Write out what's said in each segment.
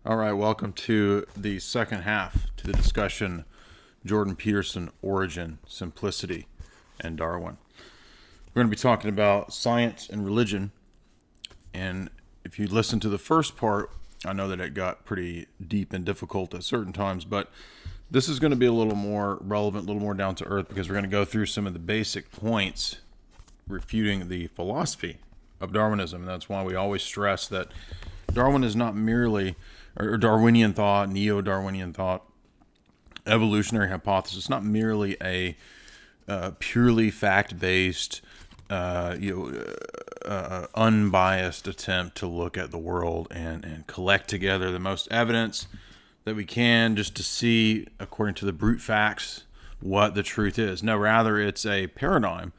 All right, welcome to the second half to the discussion, Jordan Peterson, Origin, Simplicity, and Darwin. We're going to be talking about science and religion, and if you listen to the first part, I know that it got pretty deep and difficult at certain times, but this is going to be a little more relevant, a little more down to earth, because we're going to go through some of the basic points refuting the philosophy of Darwinism, and that's why we always stress that Darwin is not merely or Darwinian thought, neo-Darwinian thought, evolutionary hypothesis, not merely a purely fact-based, unbiased attempt to look at the world and collect together the most evidence that we can just to see, according to the brute facts, what the truth is. No, rather it's a paradigm.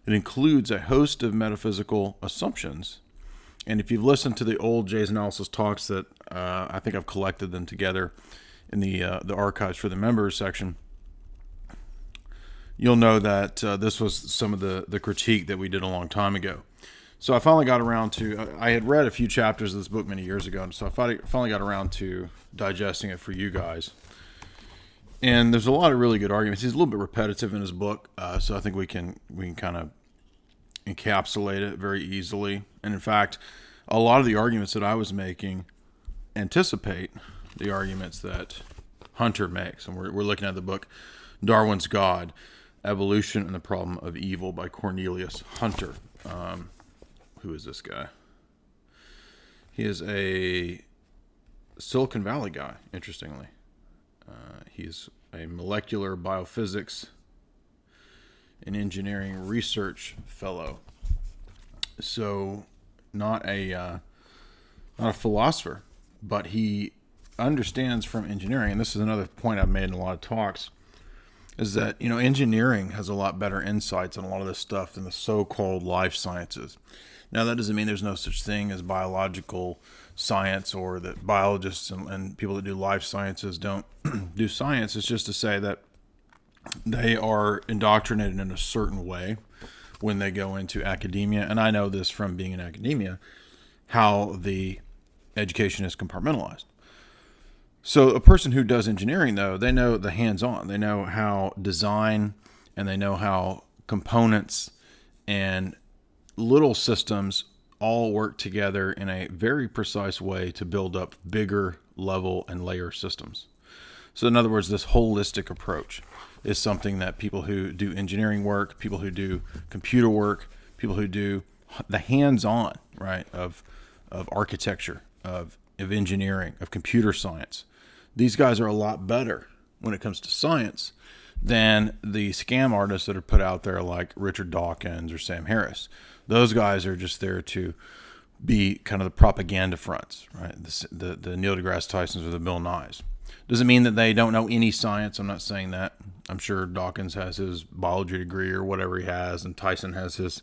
It includes a host of metaphysical assumptions. And if you've listened to the old Jay's Analysis talks that I think I've collected them together in the archives for the members section, you'll know that this was some of the critique that we did a long time ago. So I finally got around to, I had read a few chapters of this book many years ago, and so I finally got around to digesting it for you guys. And there's a lot of really good arguments. He's a little bit repetitive in his book, so I think we can kind of encapsulate it very easily. And in fact, a lot of the arguments that I was making anticipate the arguments that Hunter makes. And we're looking at the book Darwin's God, Evolution and the Problem of Evil by Cornelius Hunter. Who is this guy? He is a Silicon Valley guy, interestingly. He's a molecular biophysics and engineering research fellow. So not a philosopher, but he understands from engineering, and this is another point I've made in a lot of talks, is that, engineering has a lot better insights on a lot of this stuff than the so-called life sciences. Now, that doesn't mean there's no such thing as biological science or that biologists and people that do life sciences don't do science. It's just to say that they are indoctrinated in a certain way when they go into academia. And I know this from being in academia, how the education is compartmentalized. So a person who does engineering, though, they know the hands-on. They know how design and they know how components and little systems all work together in a very precise way to build up bigger level and layer systems. So in other words, this holistic approach is something that people who do engineering work, people who do computer work, people who do the hands-on, right, of architecture, of engineering, of computer science, these guys are a lot better when it comes to science than the scam artists that are put out there like Richard Dawkins or Sam Harris. Those guys are just there to be kind of the propaganda fronts, right? The Neil deGrasse Tysons or the Bill Nyes. Doesn't mean that they don't know any science. I'm not saying that. I'm sure Dawkins has his biology degree or whatever he has, and Tyson has his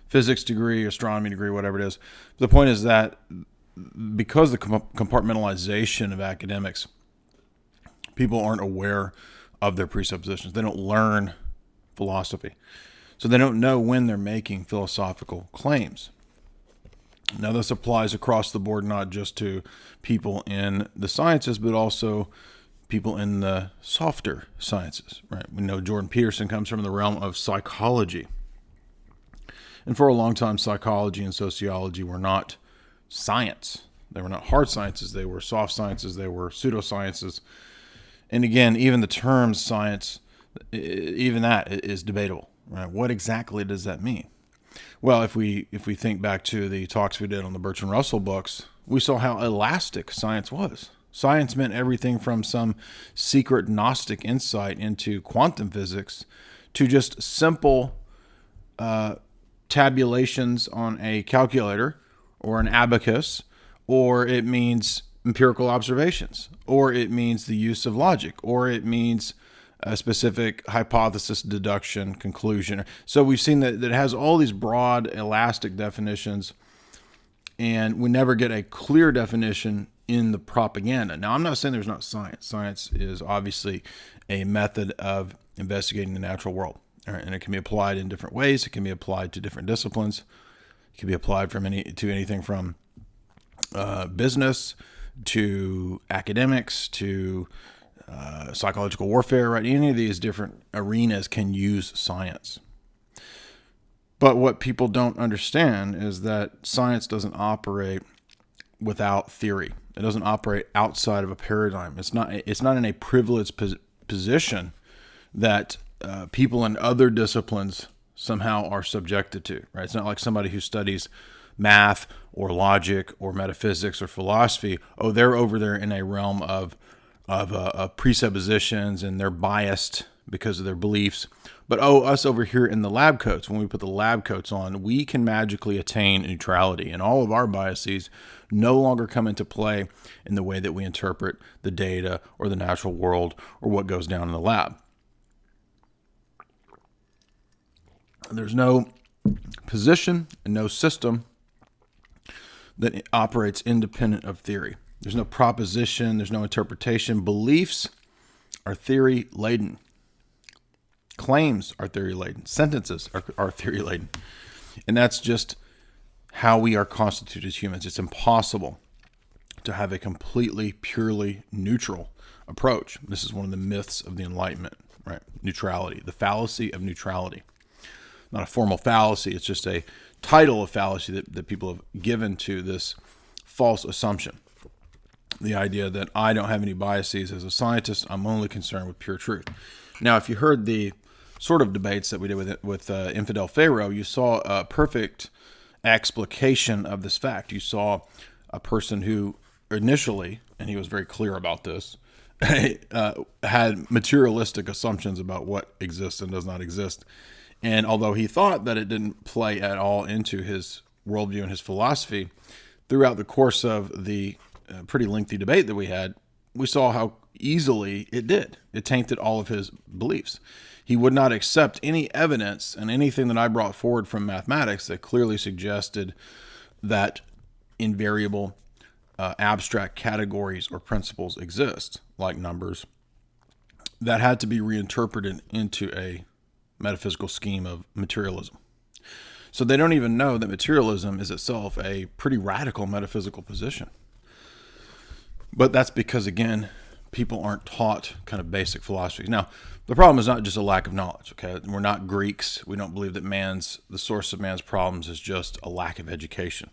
physics degree, astronomy degree, whatever it is. The point is that because the compartmentalization of academics, people aren't aware of their presuppositions. They don't learn philosophy. So they don't know when they're making philosophical claims. Now, this applies across the board, not just to people in the sciences, but also people in the softer sciences, right? We know Jordan Peterson comes from the realm of psychology. And for a long time, psychology and sociology were not science. They were not hard sciences. They were soft sciences. They were pseudosciences. And again, even the term science, even that is debatable, right? What exactly does that mean? Well, if we think back to the talks we did on the Bertrand Russell books, we saw how elastic science was. Science meant everything from some secret Gnostic insight into quantum physics to just simple tabulations on a calculator or an abacus, or it means empirical observations, or it means the use of logic, or it means a specific hypothesis, deduction, conclusion. So we've seen that it has all these broad, elastic definitions, and we never get a clear definition in the propaganda. Now, I'm not saying there's not science. Science is obviously a method of investigating the natural world, right? And it can be applied in different ways. It can be applied to different disciplines. It can be applied to anything from business to academics, to psychological warfare, right? Any of these different arenas can use science. But what people don't understand is that science doesn't operate without theory. It doesn't operate outside of a paradigm. It's not in a privileged position that people in other disciplines somehow are subjected to, right? It's not like somebody who studies math or logic or metaphysics or philosophy. Oh, they're over there in a realm of presuppositions, and they're biased because of their beliefs. But us over here in the lab coats, when we put the lab coats on, we can magically attain neutrality, and all of our biases no longer come into play in the way that we interpret the data or the natural world or what goes down in the lab. There's no position and no system that operates independent of theory. There's no proposition, there's no interpretation. Beliefs are theory-laden. Claims are theory-laden. Sentences are theory-laden. And that's just how we are constituted as humans. It's impossible to have a completely, purely neutral approach. This is one of the myths of the Enlightenment, right? Neutrality, the fallacy of neutrality. Not a formal fallacy, it's just a title of fallacy that people have given to this false assumption. The idea that I don't have any biases as a scientist, I'm only concerned with pure truth. Now, if you heard the sort of debates that we did with Infidel Pharaoh, you saw a perfect explication of this fact. You saw a person who initially, and he was very clear about this, had materialistic assumptions about what exists and does not exist. And although he thought that it didn't play at all into his worldview and his philosophy, throughout the course of the pretty lengthy debate that we had, we saw how easily it did. It tainted all of his beliefs. He would not accept any evidence and anything that I brought forward from mathematics that clearly suggested that invariable abstract categories or principles exist, like numbers, that had to be reinterpreted into a metaphysical scheme of materialism. So they don't even know that materialism is itself a pretty radical metaphysical position. But that's because, again, people aren't taught kind of basic philosophies. Now, the problem is not just a lack of knowledge, okay? We're not Greeks. We don't believe that the source of man's problems is just a lack of education.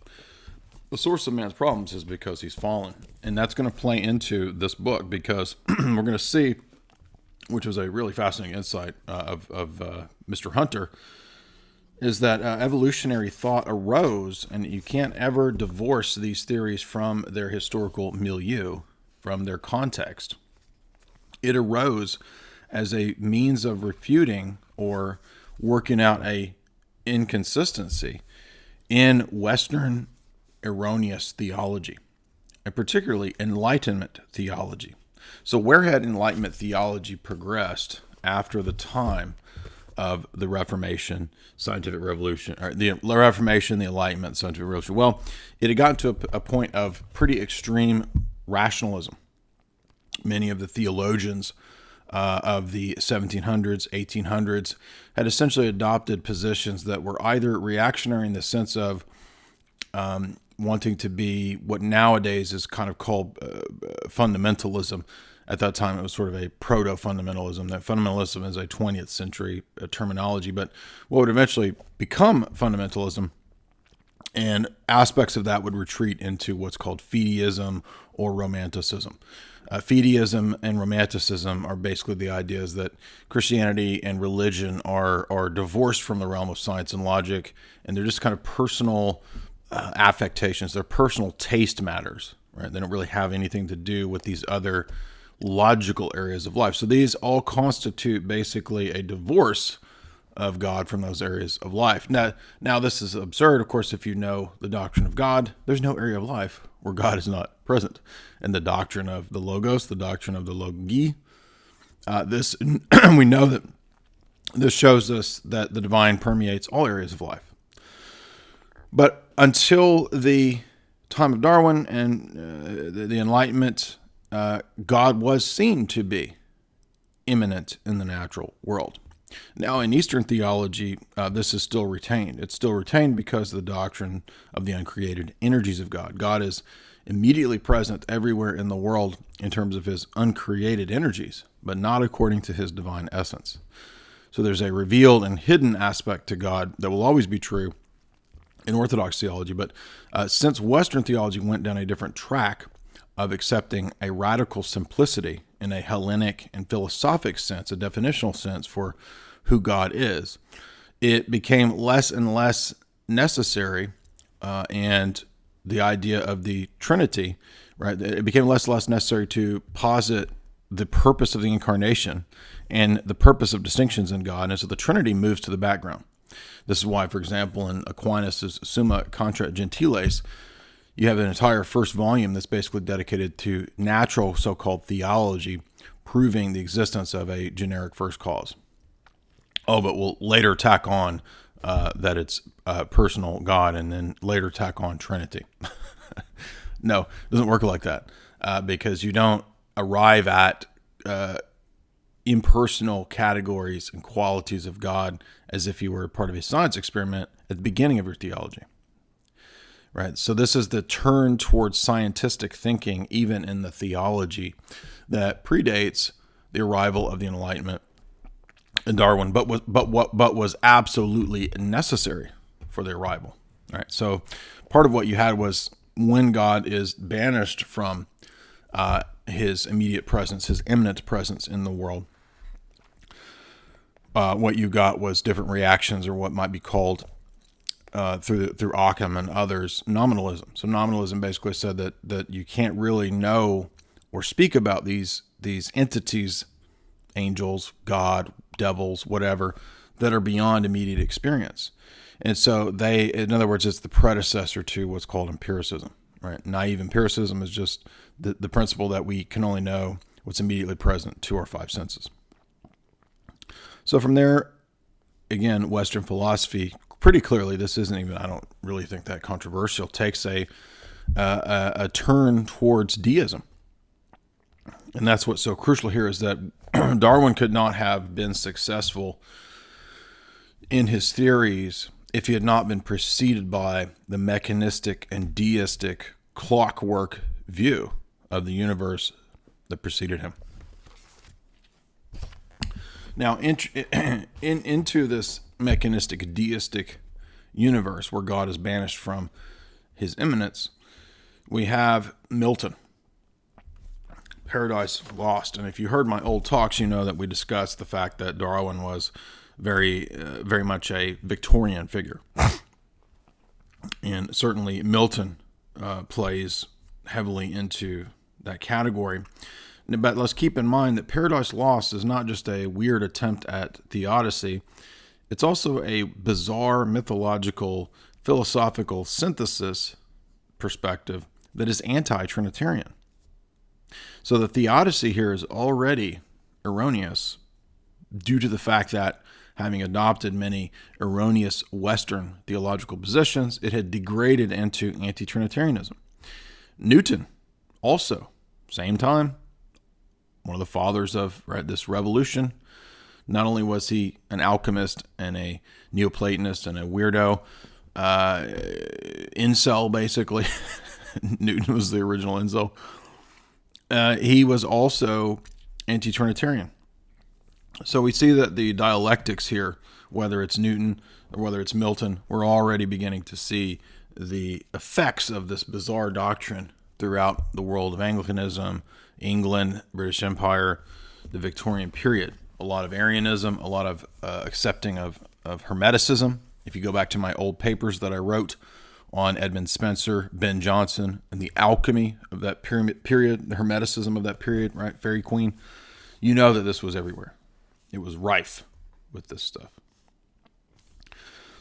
The source of man's problems is because he's fallen. And that's going to play into this book because we're going to see, which was a really fascinating insight of Mr. Hunter, is that evolutionary thought arose, and you can't ever divorce these theories from their historical milieu, from their context. It arose as a means of refuting or working out a inconsistency in Western erroneous theology, and particularly Enlightenment theology. So where had Enlightenment theology progressed after the time of the Reformation, scientific revolution, or the Reformation, the Enlightenment, scientific revolution? Well, it had gotten to a point of pretty extreme rationalism. Many of the theologians of the 1700s, 1800s had essentially adopted positions that were either reactionary in the sense of wanting to be what nowadays is kind of called fundamentalism. At that time, it was sort of a proto-fundamentalism. That fundamentalism is a 20th century terminology, but what would eventually become fundamentalism, and aspects of that would retreat into what's called fideism or romanticism. Fideism and romanticism are basically the ideas that Christianity and religion are divorced from the realm of science and logic, and they're just kind of personal affectations. They're personal taste matters, right? They don't really have anything to do with these other logical areas of life. So these all constitute basically a divorce of God from those areas of life. Now this is absurd. Of course, if you know the doctrine of God, there's no area of life where God is not present. And the doctrine of the Logos, the doctrine of the Logi, we know that this shows us that the divine permeates all areas of life. But until the time of Darwin and the Enlightenment, God was seen to be immanent in the natural world. Now, in Eastern theology, this is still retained. It's still retained because of the doctrine of the uncreated energies of God. God is immediately present everywhere in the world in terms of his uncreated energies, but not according to his divine essence. So there's a revealed and hidden aspect to God that will always be true in Orthodox theology. But since Western theology went down a different track of accepting a radical simplicity in a Hellenic and philosophic sense, a definitional sense for who God is, it became less and less necessary, and the idea of the Trinity, right? It became less and less necessary to posit the purpose of the incarnation and the purpose of distinctions in God, and so the Trinity moves to the background. This is why, for example, in Aquinas' Summa Contra Gentiles, you have an entire first volume that's basically dedicated to natural so-called theology, proving the existence of a generic first cause. Oh, but we'll later tack on that it's personal God, and then later tack on Trinity. No, it doesn't work like that, because you don't arrive at impersonal categories and qualities of God as if you were part of a science experiment at the beginning of your theology. Right? So this is the turn towards scientific thinking, even in the theology, that predates the arrival of the Enlightenment and Darwin, but was absolutely necessary for the arrival. All right. So part of what you had was when God is banished from his immediate presence, his immanent presence in the world, what you got was different reactions, or what might be called through Occam and others, nominalism. So nominalism basically said that you can't really know or speak about these entities, angels, God, devils, whatever, that are beyond immediate experience. And so in other words, it's the predecessor to what's called empiricism, right? Naive empiricism is just the principle that we can only know what's immediately present to our five senses. So from there, again, Western philosophy, pretty clearly, this isn't even, I don't really think that controversial, takes a turn towards deism. And that's what's so crucial here, is that Darwin could not have been successful in his theories if he had not been preceded by the mechanistic and deistic clockwork view of the universe that preceded him. Now, into this mechanistic, deistic universe where God is banished from his immanence, we have Milton, Paradise Lost. And if you heard my old talks, you know that we discussed the fact that Darwin was very much a Victorian figure. And certainly Milton plays heavily into that category. But let's keep in mind that Paradise Lost is not just a weird attempt at theodicy. It's also a bizarre mythological, philosophical synthesis perspective that is anti-Trinitarian. So the theodicy here is already erroneous due to the fact that, having adopted many erroneous Western theological positions, it had degraded into anti-Trinitarianism. Newton, also, same time, one of the fathers of this revolution. Not only was he an alchemist and a Neoplatonist and a weirdo, incel basically, Newton was the original incel, he was also anti-Trinitarian. So we see that the dialectics here, whether it's Newton or whether it's Milton, we're already beginning to see the effects of this bizarre doctrine throughout the world of Anglicanism, England, British Empire, the Victorian period. A lot of Arianism, a lot of accepting of Hermeticism. If you go back to my old papers that I wrote on Edmund Spencer, Ben Jonson, and the alchemy of that period, the Hermeticism of that period, right? Fairy Queen, you know that this was everywhere. It was rife with this stuff.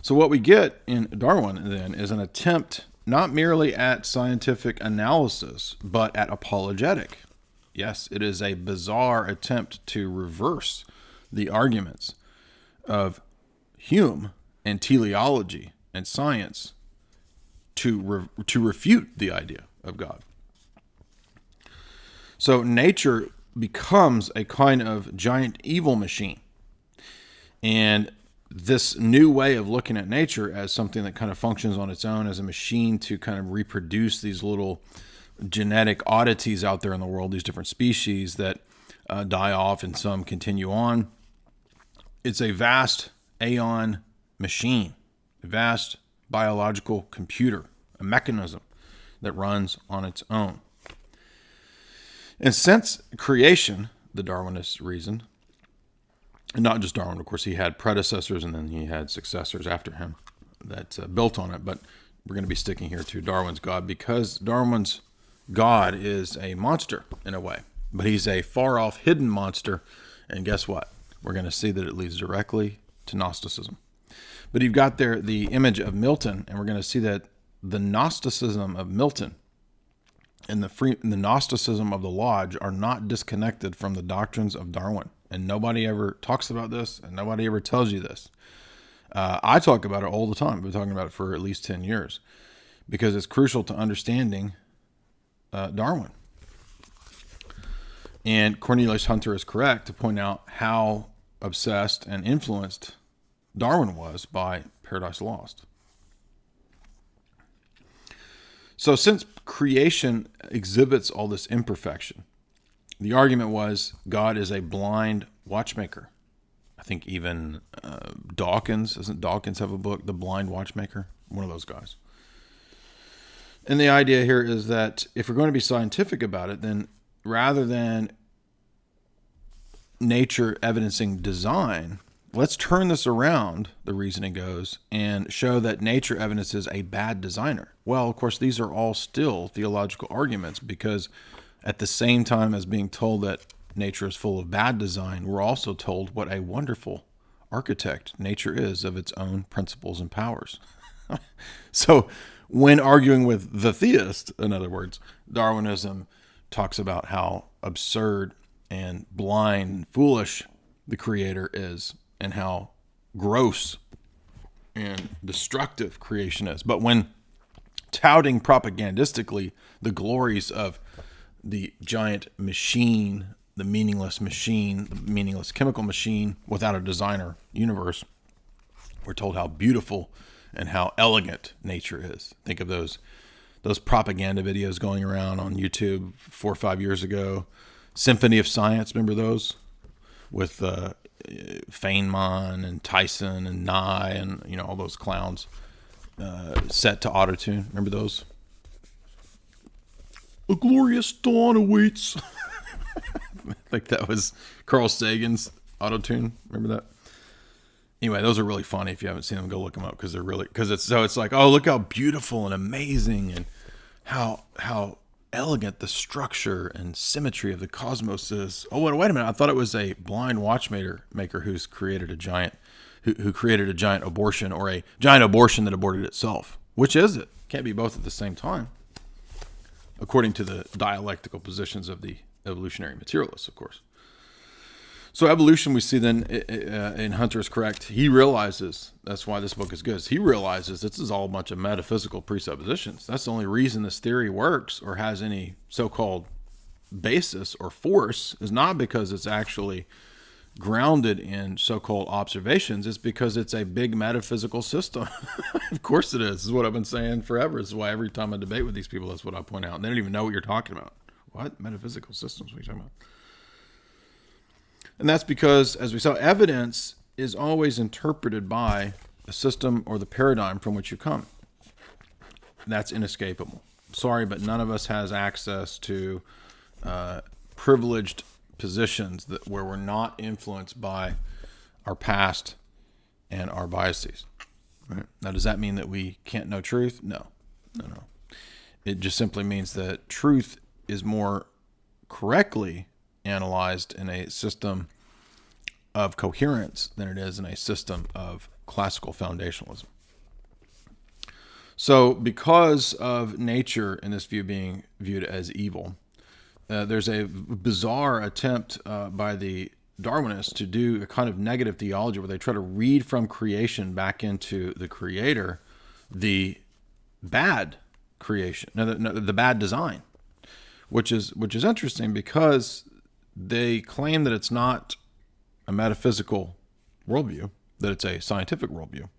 So what we get in Darwin then is an attempt not merely at scientific analysis, but at apologetic. Yes, it is a bizarre attempt to reverse the arguments of Hume and teleology and science to refute the idea of God. So nature becomes a kind of giant evil machine. And this new way of looking at nature as something that kind of functions on its own as a machine to kind of reproduce these little genetic oddities out there in the world, these different species that die off and some continue on. It's a vast aeon machine, a vast biological computer, a mechanism that runs on its own. And since creation, the Darwinists reason, and not just Darwin, of course, he had predecessors and then he had successors after him that built on it. But we're going to be sticking here to Darwin's God because Darwin's God is a monster in a way, but he's a far off hidden monster. And guess what? We're going to see that it leads directly to Gnosticism. But you've got there the image of Milton, and we're going to see that the Gnosticism of Milton and the Gnosticism of the Lodge are not disconnected from the doctrines of Darwin. And nobody ever talks about this, and nobody ever tells you this. I talk about it all the time. I've been talking about it for at least 10 years because it's crucial to understanding Darwin. And Cornelius Hunter is correct to point out how obsessed and influenced Darwin was by Paradise Lost. So since creation exhibits all this imperfection, the argument was God is a blind watchmaker. I think even Dawkins, doesn't Dawkins have a book, The Blind Watchmaker? One of those guys. And the idea here is that if we're going to be scientific about it, then rather than nature evidencing design, let's turn this around, the reasoning goes, and show that nature evidences a bad designer. Well, of course, these are all still theological arguments because at the same time as being told that nature is full of bad design, we're also told what a wonderful architect nature is of its own principles and powers. So when arguing with the theist, in other words, Darwinism talks about how absurd and blind and foolish the creator is and how gross and destructive creation is. But when touting propagandistically the glories of the giant machine, the meaningless chemical machine without a designer universe, we're told how beautiful and how elegant nature is. Think of those propaganda videos going around on YouTube 4 or 5 years ago. Symphony of Science, remember those? With Feynman and Tyson and Nye and all those clowns set to autotune. Remember those? A glorious dawn awaits. I think that was Carl Sagan's autotune. Remember that? Anyway, those are really funny. If you haven't seen them, go look them up because it's like, oh, look how beautiful and amazing and how elegant the structure and symmetry of the cosmos is. Oh, wait a minute! I thought it was a blind watchmaker who's created a giant, who created a giant abortion or a giant abortion that aborted itself. Which is it? Can't be both at the same time, according to the dialectical positions of the evolutionary materialists, of course. So evolution, we see then, and Hunter is correct, he realizes, that's why this book is good, he realizes this is all a bunch of metaphysical presuppositions. That's the only reason this theory works or has any so-called basis or force is not because it's actually grounded in so-called observations. It's because it's a big metaphysical system. Of course it is. This is what I've been saying forever. This is why every time I debate with these people, that's what I point out. And they don't even know what you're talking about. What? Metaphysical systems? What are you talking about? And that's because, as we saw, evidence is always interpreted by a system or the paradigm from which you come. That's inescapable. Sorry, but none of us has access to privileged positions where we're not influenced by our past and our biases. Right? Now, does that mean that we can't know truth? No. It just simply means that truth is more correctly analyzed in a system of coherence than it is in a system of classical foundationalism. So because of nature in this view being viewed as evil, there's a bizarre attempt by the Darwinists to do a kind of negative theology where they try to read from creation back into the creator the bad creation, the bad design, which is interesting because they claim that it's not a metaphysical worldview, that it's a scientific worldview.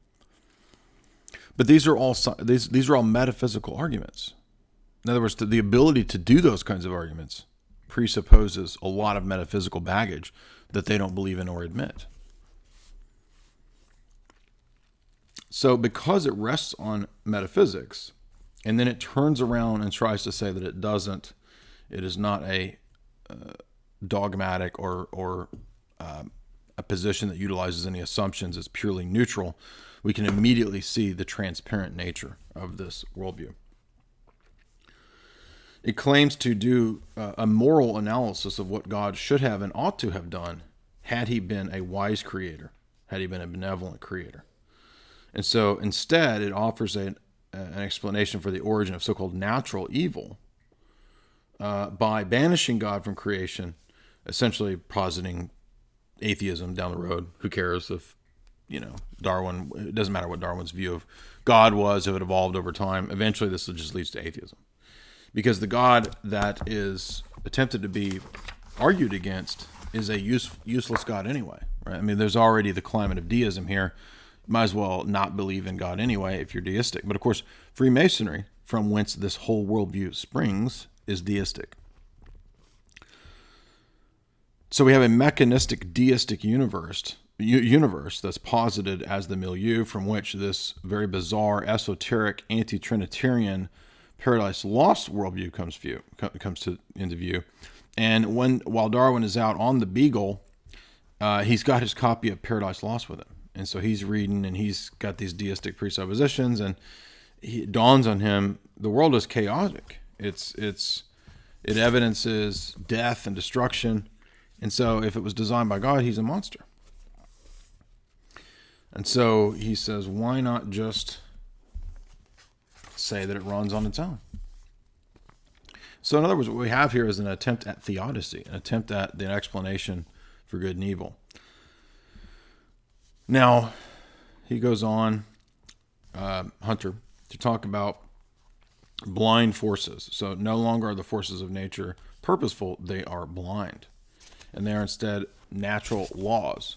But these are all metaphysical arguments. In other words, the ability to do those kinds of arguments presupposes a lot of metaphysical baggage that they don't believe in or admit. So because it rests on metaphysics, and then it turns around and tries to say that it is not a dogmatic or a position that utilizes any assumptions, it's purely neutral, we can immediately see the transparent nature of this worldview. It claims to do a moral analysis of what God should have and ought to have done had he been a wise creator, had he been a benevolent creator. And so instead, it offers an explanation for the origin of so-called natural evil by banishing God from creation, essentially positing atheism down the road. Who cares if, Darwin, it doesn't matter what Darwin's view of God was, if it evolved over time. Eventually, this just leads to atheism. Because the God that is attempted to be argued against is a useless God anyway, right? I mean, there's already the climate of deism here. Might as well not believe in God anyway if you're deistic. But of course, Freemasonry, from whence this whole worldview springs, is deistic. So we have a mechanistic deistic universe that's posited as the milieu from which this very bizarre, esoteric, anti-Trinitarian Paradise Lost worldview comes into view. And while Darwin is out on the Beagle, he's got his copy of Paradise Lost with him. And so he's reading, and he's got these deistic presuppositions, and it dawns on him the world is chaotic. It evidences death and destruction. And so if it was designed by God, he's a monster. And so he says, why not just say that it runs on its own? So in other words, what we have here is an attempt at theodicy, an attempt at the explanation for good and evil. Now, he goes on, Hunter, to talk about blind forces. So no longer are the forces of nature purposeful, they are blind. And they are instead natural laws.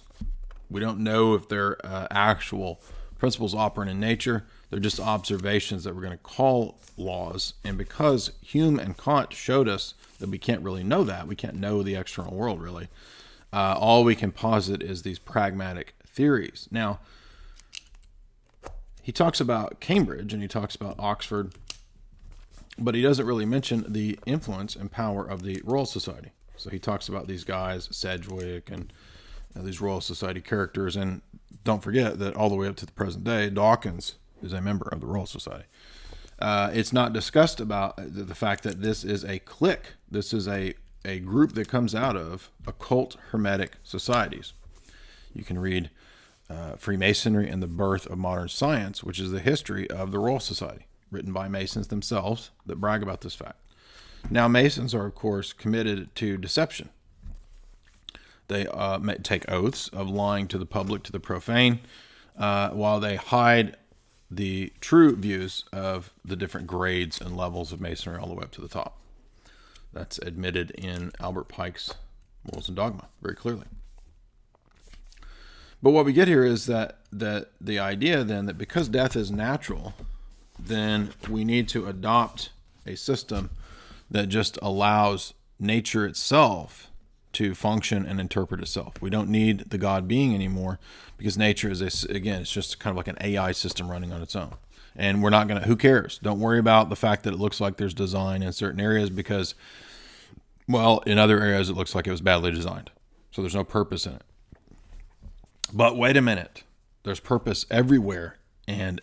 We don't know if they're actual principles operant in nature. They're just observations that we're going to call laws. And because Hume and Kant showed us that we can't really know that, we can't know the external world really, all we can posit is these pragmatic theories. Now, he talks about Cambridge and he talks about Oxford, but he doesn't really mention the influence and power of the Royal Society. So he talks about these guys, Sedgwick, and these Royal Society characters. And don't forget that all the way up to the present day, Dawkins is a member of the Royal Society. It's not discussed about the fact that this is a clique. This is a group that comes out of occult hermetic societies. You can read Freemasonry and the Birth of Modern Science, which is the history of the Royal Society, written by Masons themselves that brag about this fact. Now, Masons are, of course, committed to deception. They take oaths of lying to the public, to the profane, while they hide the true views of the different grades and levels of Masonry all the way up to the top. That's admitted in Albert Pike's Morals and Dogma very clearly. But what we get here is that the idea then that because death is natural, then we need to adopt a system that just allows nature itself to function and interpret itself. We don't need the God being anymore because nature is, it's just kind of like an AI system running on its own. And we're not going to, who cares? Don't worry about the fact that it looks like there's design in certain areas because, well, in other areas it looks like it was badly designed. So there's no purpose in it. But wait a minute. There's purpose everywhere. And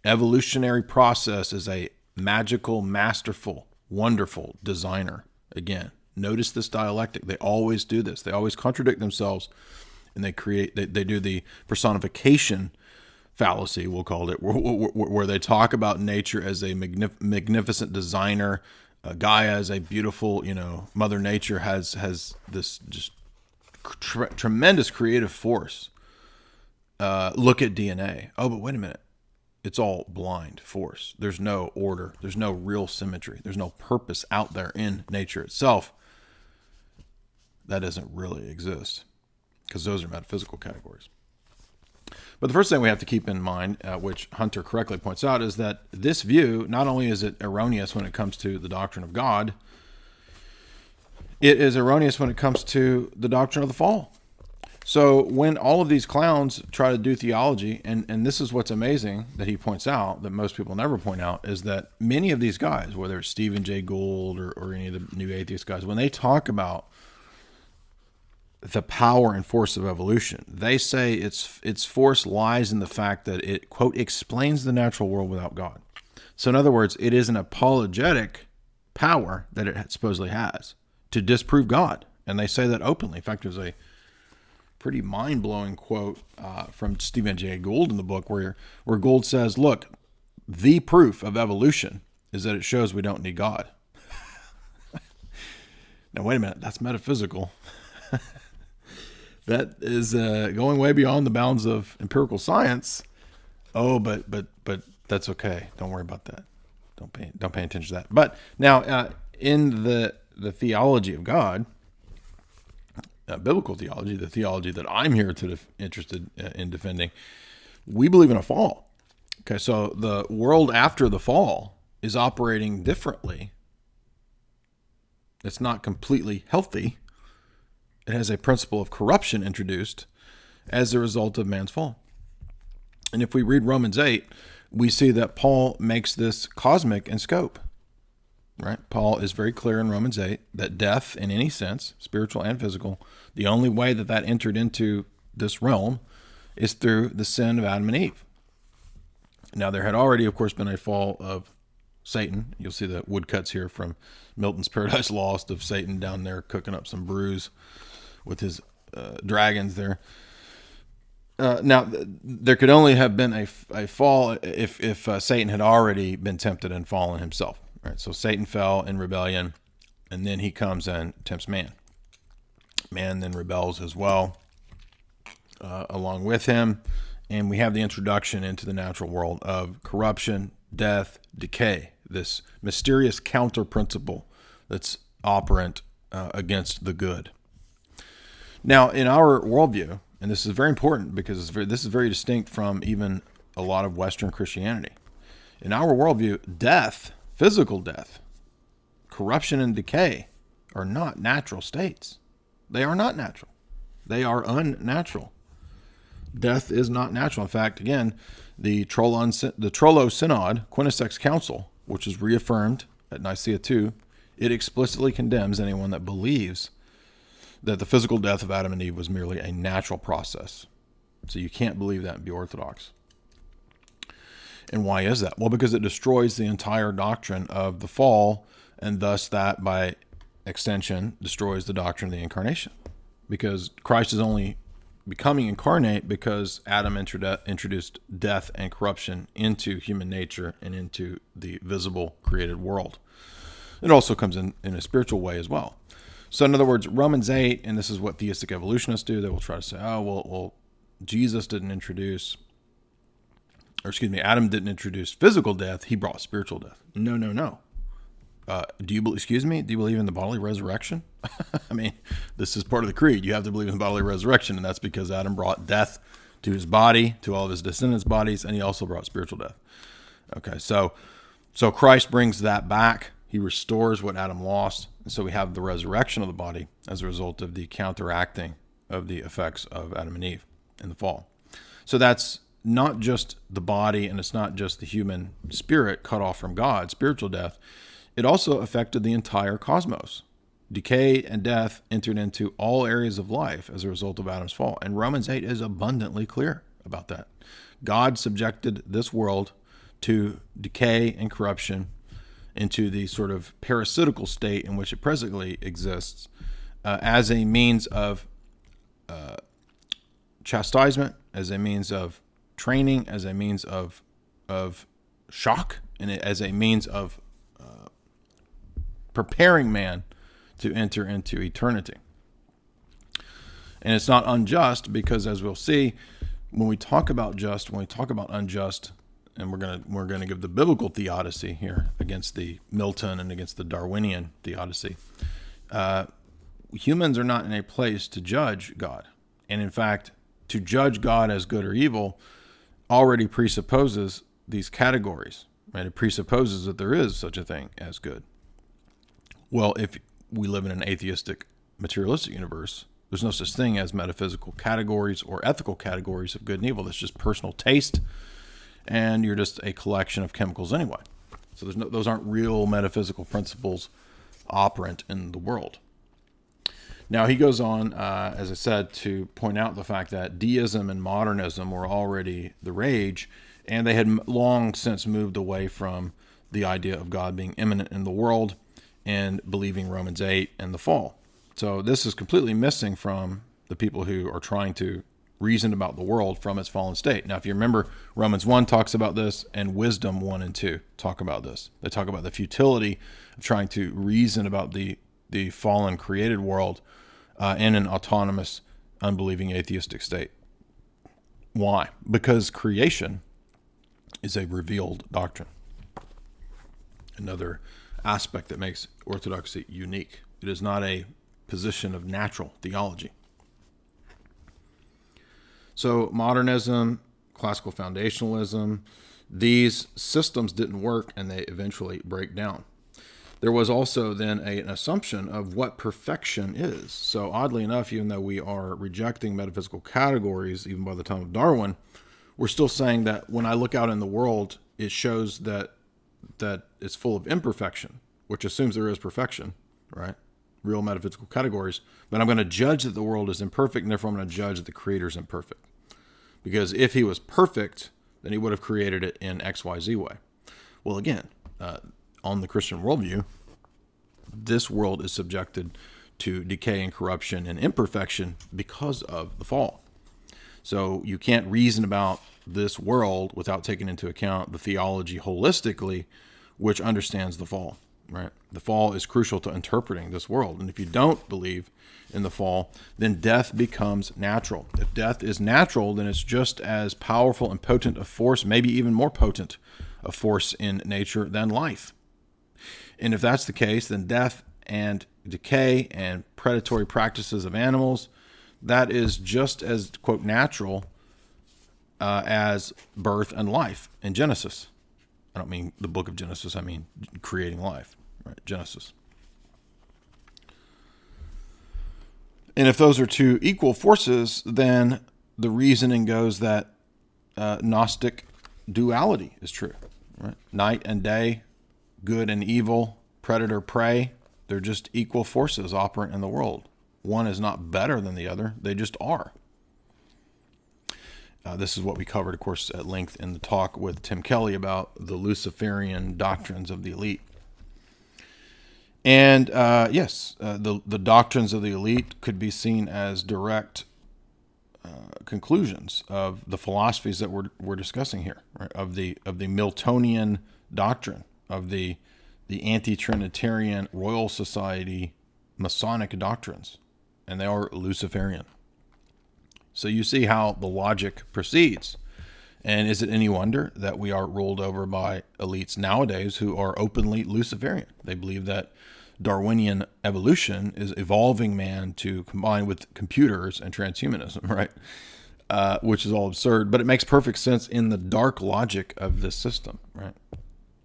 evolutionary process is a magical, masterful, wonderful designer. Again, notice this dialectic. They always do this. They always contradict themselves, and they do the personification fallacy, we'll call it, where they talk about nature as a magnificent designer. Gaia as a beautiful, Mother Nature has this just tremendous creative force. Look at DNA. Oh, but wait a minute. It's all blind force. There's no order. There's no real symmetry. There's no purpose out there in nature itself. That doesn't really exist because those are metaphysical categories. But the first thing we have to keep in mind, which Hunter correctly points out, is that this view, not only is it erroneous when it comes to the doctrine of God, it is erroneous when it comes to the doctrine of the fall. So when all of these clowns try to do theology, and this is what's amazing that he points out, that most people never point out, is that many of these guys, whether it's Stephen Jay Gould or any of the new atheist guys, when they talk about the power and force of evolution, they say its force lies in the fact that it, quote, explains the natural world without God. So in other words, it is an apologetic power that it supposedly has to disprove God. And they say that openly. In fact, there's a pretty mind-blowing quote from Stephen Jay Gould in the book where Gould says, look, the proof of evolution is that it shows we don't need God. Now, wait a minute. That's metaphysical. That is going way beyond the bounds of empirical science. Oh, but that's okay. Don't worry about that. Don't pay attention to that. But now, in the theology of God, biblical theology, the theology that I'm here to interested in defending, we believe in a fall. Okay, so the world after the fall is operating differently. It's not completely healthy. It has a principle of corruption introduced as a result of man's fall. And if we read Romans 8, we see that Paul makes this cosmic in scope. Right? Paul is very clear in Romans 8 that death, in any sense, spiritual and physical, the only way that entered into this realm is through the sin of Adam and Eve. Now, there had already, of course, been a fall of Satan. You'll see the woodcuts here from Milton's Paradise Lost of Satan down there cooking up some brews with his dragons there. Now, there could only have been a fall if Satan had already been tempted and fallen himself. Right, so Satan fell in rebellion, and then he comes and tempts man. Man then rebels as well along with him, and we have the introduction into the natural world of corruption, death, decay, this mysterious counter principle that's operant against the good. Now, in our worldview, and this is very important because this is very distinct from even a lot of Western Christianity. In our worldview, death, physical death, corruption, and decay are not natural states. They are not natural. They are unnatural. Death is not natural. In fact, again, the Trullo Synod, Quinisex Council, which is reaffirmed at Nicaea II, it explicitly condemns anyone that believes that the physical death of Adam and Eve was merely a natural process. So you can't believe that and be orthodox. And why is that? Well, because it destroys the entire doctrine of the fall, and thus that, by extension, destroys the doctrine of the incarnation. Because Christ is only becoming incarnate because Adam introduced death and corruption into human nature and into the visible created world. It also comes in a spiritual way as well. So in other words, Romans 8, and this is what theistic evolutionists do, they will try to say, oh, well, Jesus didn't introduce, Adam didn't introduce physical death, he brought spiritual death. No. Do you believe in the bodily resurrection? I mean, this is part of the creed. You have to believe in the bodily resurrection, and that's because Adam brought death to his body, to all of his descendants' bodies, and he also brought spiritual death. Okay, so Christ brings that back. He restores what Adam lost, and so we have the resurrection of the body as a result of the counteracting of the effects of Adam and Eve in the fall. So that's not just the body, and it's not just the human spirit cut off from God, spiritual death. It also affected the entire cosmos. Decay and death entered into all areas of life as a result of Adam's fall. And Romans 8 is abundantly clear about that. God subjected this world to decay and corruption, into the sort of parasitical state in which it presently exists, as a means of chastisement, as a means of training, as a means of shock, and as a means of preparing man to enter into eternity. And it's not unjust because, as we'll see, when we talk about unjust, and we're gonna give the biblical theodicy here against the Milton and against the Darwinian theodicy. Humans are not in a place to judge God, and in fact, to judge God as good or evil already presupposes these categories, right? It presupposes that there is such a thing as good. Well, if we live in an atheistic, materialistic universe, there's no such thing as metaphysical categories or ethical categories of good and evil. That's just personal taste, and you're just a collection of chemicals anyway. So those aren't real metaphysical principles operant in the world. Now, he goes on, as I said, to point out the fact that deism and modernism were already the rage, and they had long since moved away from the idea of God being immanent in the world and believing Romans 8 and the fall. So this is completely missing from the people who are trying to reason about the world from its fallen state. Now, if you remember, Romans 1 talks about this, and Wisdom 1 and 2 talk about this. They talk about the futility of trying to reason about the fallen created world in an autonomous, unbelieving, atheistic state. Why? Because creation is a revealed doctrine. Another aspect that makes orthodoxy unique. It is not a position of natural theology. So modernism, classical foundationalism, these systems didn't work, and they eventually break down. There was also then an assumption of what perfection is. So oddly enough, even though we are rejecting metaphysical categories, even by the time of Darwin, we're still saying that when I look out in the world, it shows that it's full of imperfection, which assumes there is perfection, right? Real metaphysical categories. But I'm going to judge that the world is imperfect, and therefore I'm going to judge that the Creator is imperfect. Because if he was perfect, then he would have created it in XYZ way. Well, again, on the Christian worldview, this world is subjected to decay and corruption and imperfection because of the fall. So you can't reason about this world without taking into account the theology holistically, which understands the fall, right? The fall is crucial to interpreting this world. And if you don't believe in the fall, then death becomes natural. If death is natural, then it's just as powerful and potent a force, maybe even more potent a force in nature than life. And if that's the case, then death and decay and predatory practices of animals, that is just as, quote, natural as birth and life in Genesis. I don't mean the book of Genesis, I mean creating life, right? Genesis. And if those are two equal forces, then the reasoning goes that Gnostic duality is true, right? Night and day, good and evil, predator, prey, they're just equal forces operant in the world. One is not better than the other, they just are. This is what we covered, of course, at length in the talk with Tim Kelly about the Luciferian doctrines of the elite. And yes, the doctrines of the elite could be seen as direct conclusions of the philosophies that we're discussing here, right? Of the Miltonian doctrine, of the anti-Trinitarian Royal Society Masonic doctrines, and they are Luciferian. So you see how the logic proceeds. And is it any wonder that we are ruled over by elites nowadays who are openly Luciferian? They believe that Darwinian evolution is evolving man to combine with computers and transhumanism, right? Which is all absurd, but it makes perfect sense in the dark logic of this system, right?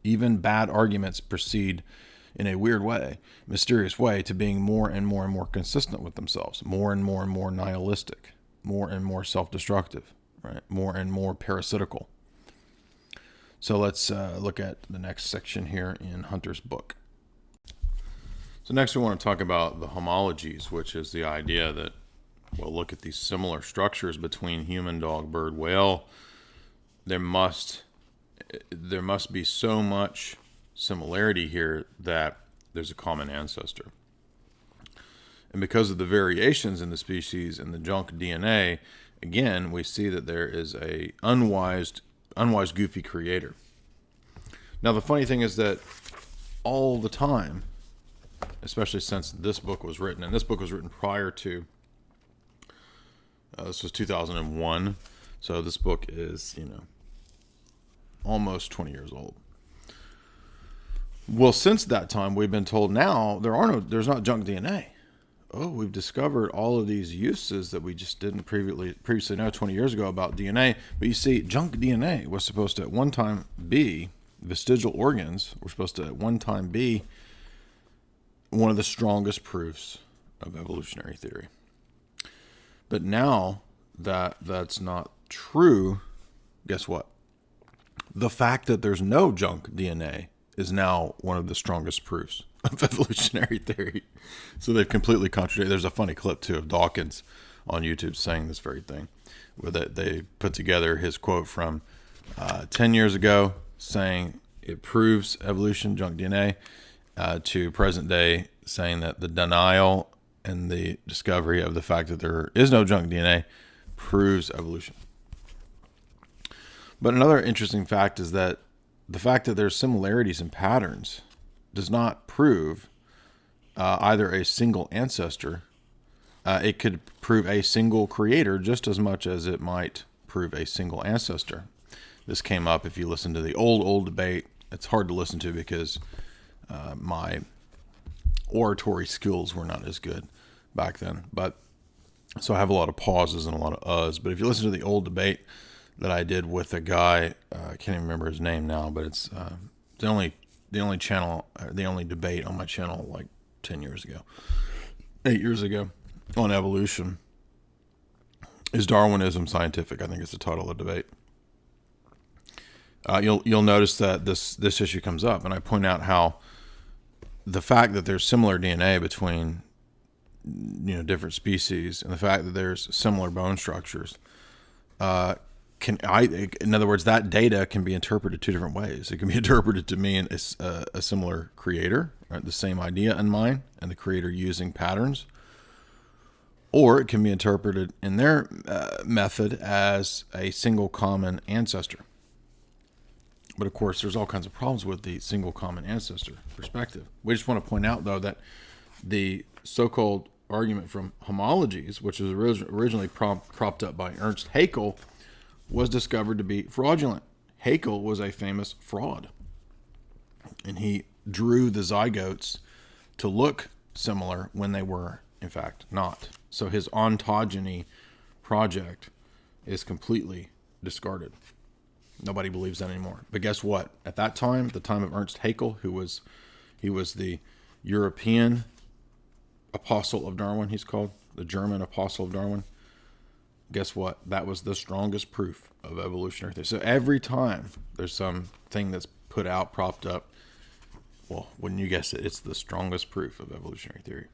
Even bad arguments proceed in a weird way, mysterious way, to being more and more and more consistent with themselves, more and more nihilistic, more and more self-destructive, right? More and more parasitical. So let's look at the next section here in Hunter's book. So next we want to talk about the homologies, which is the idea that we'll look at these similar structures between human, dog, bird, whale. There must be so much similarity here that there's a common ancestor. And because of the variations in the species and the junk DNA, again, we see that there is a unwise, goofy creator. Now, the funny thing is that all the time, especially since this book was written, and this book was written prior to, this was 2001, so this book is, almost 20 years old. Well, since that time, we've been told now there's not junk DNA. oh, we've discovered all of these uses that we just didn't previously know 20 years ago about DNA. But you see, junk DNA was supposed to at one time be, vestigial organs were supposed to at one time be one of the strongest proofs of evolutionary theory. But now that that's not true, guess what? The fact that there's no junk DNA is now one of the strongest proofs of evolutionary theory. So they've completely contradicted. There's a funny clip too of Dawkins on YouTube saying this very thing, where they put together his quote from 10 years ago saying it proves evolution, junk DNA, to present day saying that the denial and the discovery of the fact that there is no junk DNA proves evolution. But another interesting fact is that the fact that there's similarities in patterns does not prove either a single ancestor. It could prove a single creator just as much as it might prove a single ancestor. This came up if you listen to the old debate. It's hard to listen to because my oratory skills were not as good back then. But so I have a lot of pauses and a lot of uhs. But if you listen to the old debate that I did with a guy, I can't even remember his name now, but it's the only debate on my channel like 8 years ago on evolution. Is Darwinism scientific? I think it's the title of the debate. You'll notice that this issue comes up, and I point out how the fact that there's similar DNA between different species, and the fact that there's similar bone structures, in other words, that data can be interpreted 2 different ways. It can be interpreted to mean a similar creator, right, the same idea in mind, and the creator using patterns, or it can be interpreted in their method as a single common ancestor. But of course, there's all kinds of problems with the single common ancestor perspective. We just want to point out, though, that the so-called argument from homologies, which was originally propped up by Ernst Haeckel, was discovered to be fraudulent. Haeckel was a famous fraud, and he drew the zygotes to look similar when they were, in fact, not. So his ontogeny project is completely discarded. Nobody believes that anymore. But guess what? At that time, the time of Ernst Haeckel, he was the European apostle of Darwin, he's called, the German apostle of Darwin. Guess what? That was the strongest proof of evolutionary theory. So every time there's something that's put out, propped up, well, wouldn't you guess it? It's the strongest proof of evolutionary theory.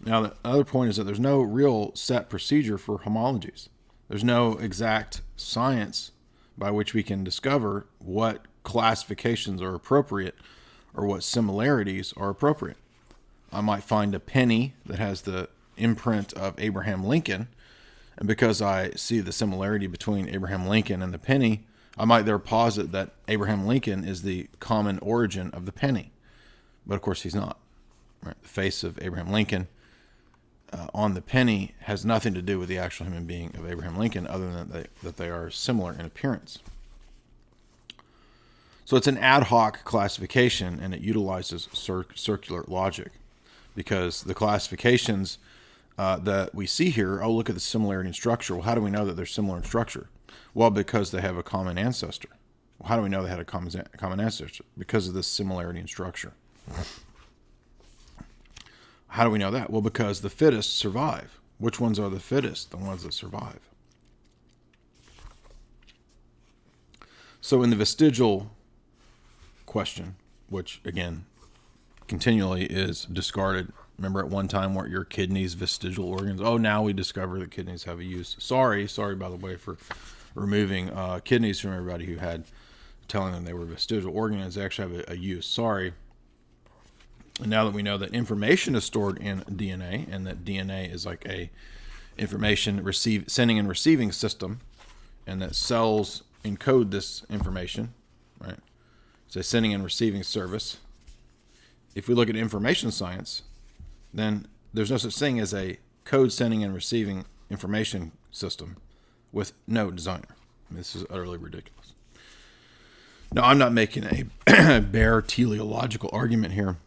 Now, the other point is that there's no real set procedure for homologies. There's no exact science by which we can discover what classifications are appropriate or what similarities are appropriate. I might find a penny that has the imprint of Abraham Lincoln, and because I see the similarity between Abraham Lincoln and the penny, I might there posit that Abraham Lincoln is the common origin of the penny. But of course he's not. Right? The face of Abraham Lincoln on the penny has nothing to do with the actual human being of Abraham Lincoln, other than that they are similar in appearance. So it's an ad hoc classification, and it utilizes circular logic, because the classifications that we see here, oh, look at the similarity in structure. Well, how do we know that they're similar in structure? Well, because they have a common ancestor. Well, how do we know they had a common ancestor? Because of this similarity in structure. How do we know that? Well, because the fittest survive. Which ones are the fittest? The ones that survive. So in the vestigial question, which again continually is discarded. Remember at one time weren't your kidneys vestigial organs? Oh, now we discover that kidneys have a use. Sorry by the way for removing kidneys from everybody who had telling them they were vestigial organs. They actually have a use. Sorry. And now that we know that information is stored in DNA, and that DNA is like a information sending and receiving system, and that cells encode this information, right? It's a sending and receiving service. If we look at information science, then there's no such thing as a code sending and receiving information system with no designer. I mean, this is utterly ridiculous. Now, I'm not making a bare teleological argument here.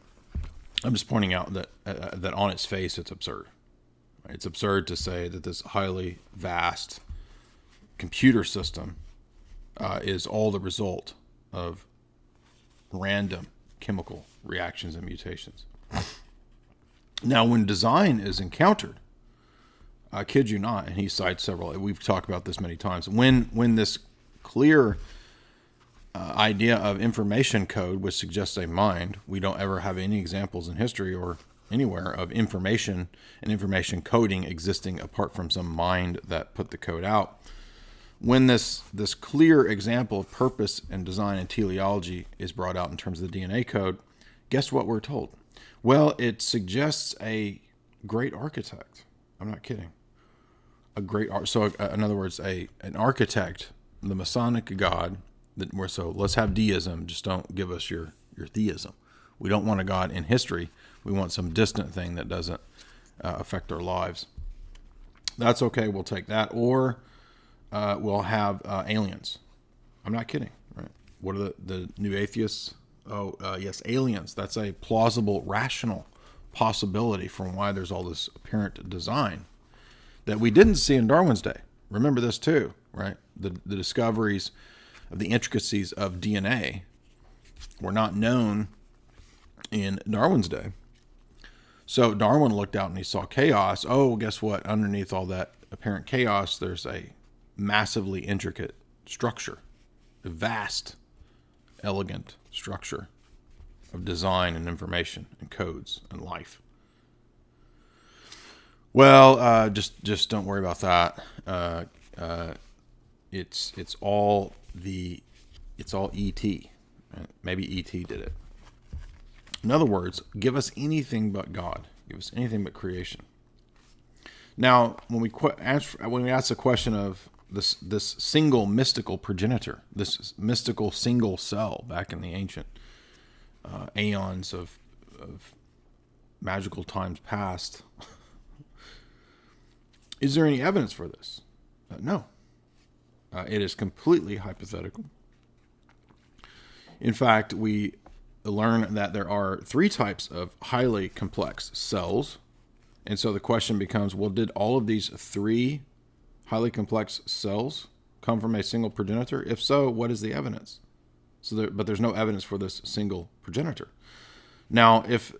I'm just pointing out that that on its face, it's absurd. It's absurd to say that this highly vast computer system is all the result of random chemical reactions and mutations. Now, when design is encountered, I kid you not, and he cites several, we've talked about this many times, when this clear idea of information code, which suggests a mind, we don't ever have any examples in history or anywhere of information and information coding existing apart from some mind that put the code out. When this clear example of purpose and design and teleology is brought out in terms of the DNA code, guess what we're told? Well, it suggests a great architect. I'm not kidding. So in other words, an architect, the Masonic God. So let's have deism. Just don't give us your theism. We don't want a God in history. We want some distant thing that doesn't affect our lives. That's okay. We'll take that. Or we'll have aliens. I'm not kidding. Right? What are the new atheists? Oh, yes, aliens. That's a plausible, rational possibility from why there's all this apparent design that we didn't see in Darwin's day. Remember this too, right? The discoveries of the intricacies of DNA were not known in Darwin's day. So Darwin looked out and he saw chaos. Oh, guess what? Underneath all that apparent chaos, there's a massively intricate structure, a vast, elegant structure of design and information and codes and life. Well, just don't worry about that. It's all ET. Maybe ET did it. In other words, give us anything but God. Give us anything but creation. Now, when we ask the question of this single mystical progenitor, this mystical single cell back in the ancient aeons of magical times past, is there any evidence for this? No. It is completely hypothetical. In fact, we learn that there are 3 types of highly complex cells. And so the question becomes, well, did all of these 3 highly complex cells come from a single progenitor? If so, what is the evidence? But there's no evidence for this single progenitor. Now, if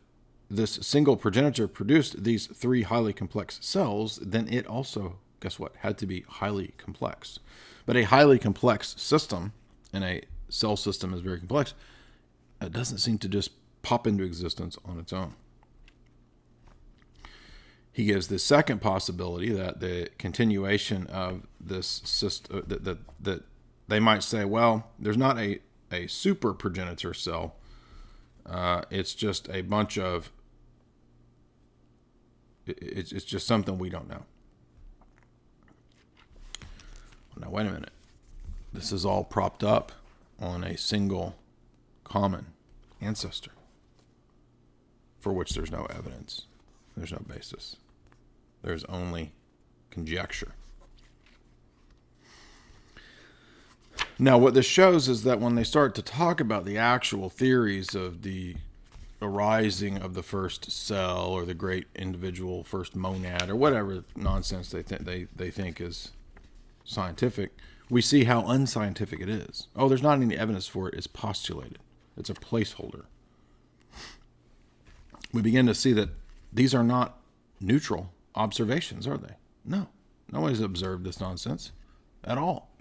this single progenitor produced these 3 highly complex cells, then it also, guess what, had to be highly complex. But a highly complex system, and a cell system is very complex, it doesn't seem to just pop into existence on its own. He gives the second possibility that the continuation of this system, that they might say, well, there's not a super progenitor cell. It's just a bunch of, it's just something we don't know. Now, wait a minute. This is all propped up on a single common ancestor for which there's no evidence. There's no basis. There's only conjecture. Now, what this shows is that when they start to talk about the actual theories of the arising of the first cell or the great individual first monad or whatever nonsense they think is scientific, we see how unscientific it is. Oh, there's not any evidence for it. It's postulated. It's a placeholder. We begin to see that these are not neutral observations, are they? No. Nobody's observed this nonsense at all.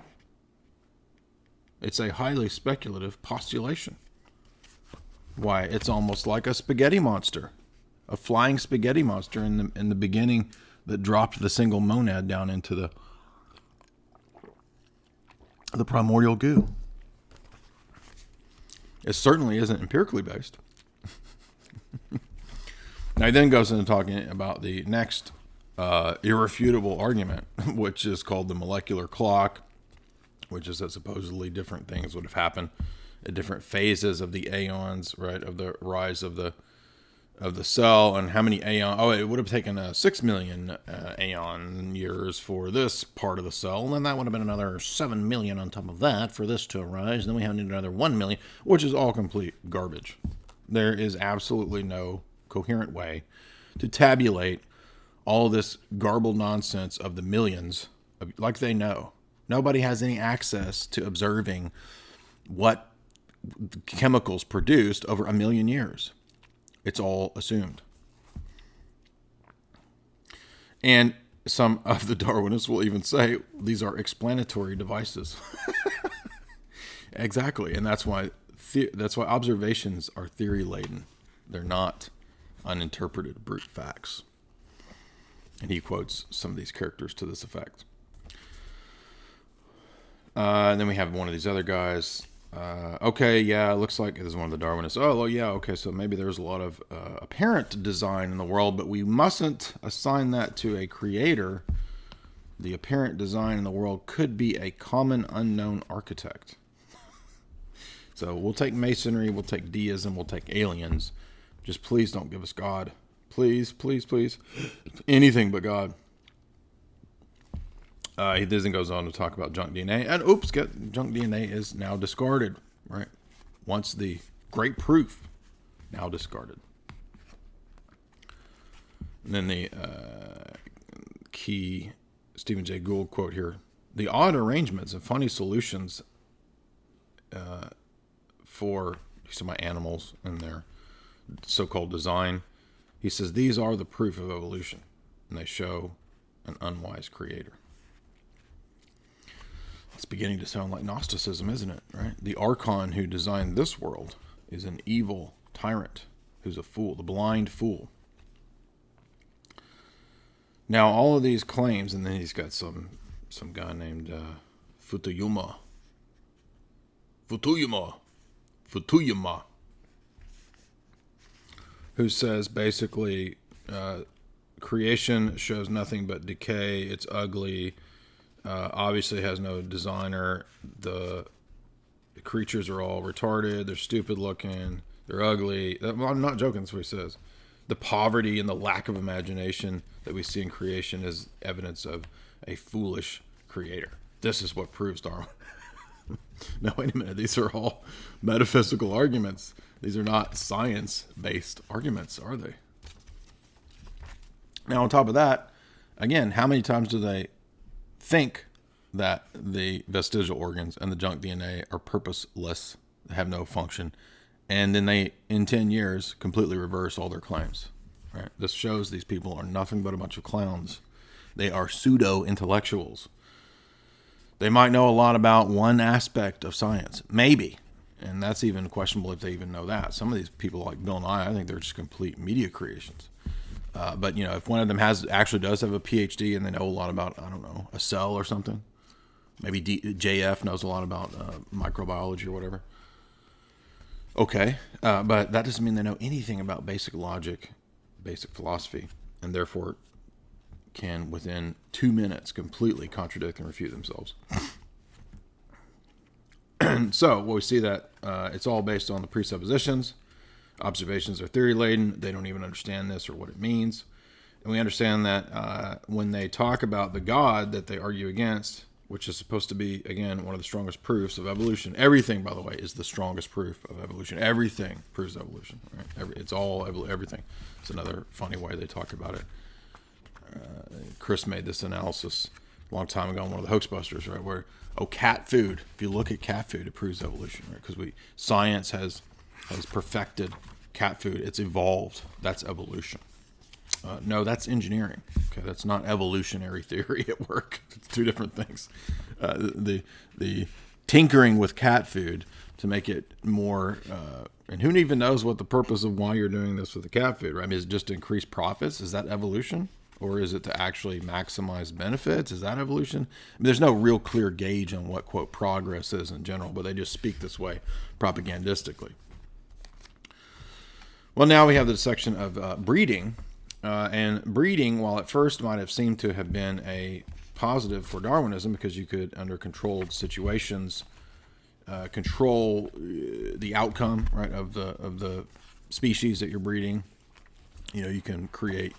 It's a highly speculative postulation. Why, it's almost like a spaghetti monster, a flying spaghetti monster in the beginning that dropped the single monad down into the primordial goo. It certainly isn't empirically based. Now he then goes into talking about the next irrefutable argument, which is called the molecular clock, which is that supposedly different things would have happened at different phases of the aeons, right, of the rise of the cell, and how many aeon. Oh, it would have taken 6 million aeon years for this part of the cell, and then that would have been another 7 million on top of that for this to arise. And then we have another 1 million, which is all complete garbage. There is absolutely no coherent way to tabulate all this garbled nonsense of the millions, like they know. Nobody has any access to observing what chemicals produced over 1 million years. It's all assumed. And some of the Darwinists will even say these are explanatory devices. Exactly, and that's why observations are theory laden. They're not uninterpreted brute facts. And he quotes some of these characters to this effect. And then we have one of these other guys. Okay, yeah, it looks like this is one of the Darwinists. Oh, well, yeah, okay, so maybe there's a lot of apparent design in the world, but we mustn't assign that to a creator. The apparent design in the world could be a common unknown architect. So we'll take masonry, we'll take deism, we'll take aliens. Just please don't give us God. Please, please, please. Anything but God. He then goes on to talk about junk DNA. And junk DNA is now discarded, right? Once the great proof, now discarded. And then the key Stephen Jay Gould quote here. The odd arrangements and funny solutions for my animals and their so-called design. He says, these are the proof of evolution. And they show an unwise creator. It's beginning to sound like Gnosticism, isn't it? Right? The archon who designed this world is an evil tyrant who's a fool, the blind fool. Now, all of these claims, and then he's got some guy named Futuyama, who says basically creation shows nothing but decay. It's ugly. Obviously has no designer. The creatures are all retarded. They're stupid looking. They're ugly. I'm not joking. That's what he says. The poverty and the lack of imagination that we see in creation is evidence of a foolish creator. This is what proves Darwin. Now, wait a minute. These are all metaphysical arguments. These are not science-based arguments, are they? Now, on top of that, again, how many times do they think that the vestigial organs and the junk DNA are purposeless, have no function, and then they, in 10 years, completely reverse all their claims? Right? This shows these people are nothing but a bunch of clowns. They are pseudo-intellectuals. They might know a lot about one aspect of science, maybe, and that's even questionable if they even know that. Some of these people, like Bill Nye, I think they're just complete media creations. But if one of them actually does have a PhD and they know a lot about, I don't know, a cell or something, maybe JF knows a lot about microbiology or whatever. Okay, but that doesn't mean they know anything about basic logic, basic philosophy, and therefore can, within 2 minutes, completely contradict and refute themselves. So, we see that it's all based on the presuppositions. Observations are theory-laden. They don't even understand this or what it means. And we understand that when they talk about the God that they argue against, which is supposed to be, again, one of the strongest proofs of evolution. Everything, by the way, is the strongest proof of evolution. Everything proves evolution. Right? It's all everything. It's another funny way they talk about it. Chris made this analysis a long time ago on one of the Hoaxbusters, right? Where, cat food. If you look at cat food, it proves evolution, right? Because science has perfected cat food. It's evolved. That's evolution. No, that's engineering. Okay, that's not evolutionary theory at work. It's two different things. The tinkering with cat food to make it more, and who even knows what the purpose of why you're doing this with the cat food, right? I mean, is it just to increase profits? Is that evolution? Or is it to actually maximize benefits? Is that evolution? I mean, there's no real clear gauge on what, quote, progress is in general, but they just speak this way propagandistically. Well, now we have the section of breeding. And breeding, while at first might have seemed to have been a positive for Darwinism, because you could, under controlled situations, control the outcome, right, of the species that you're breeding. You can create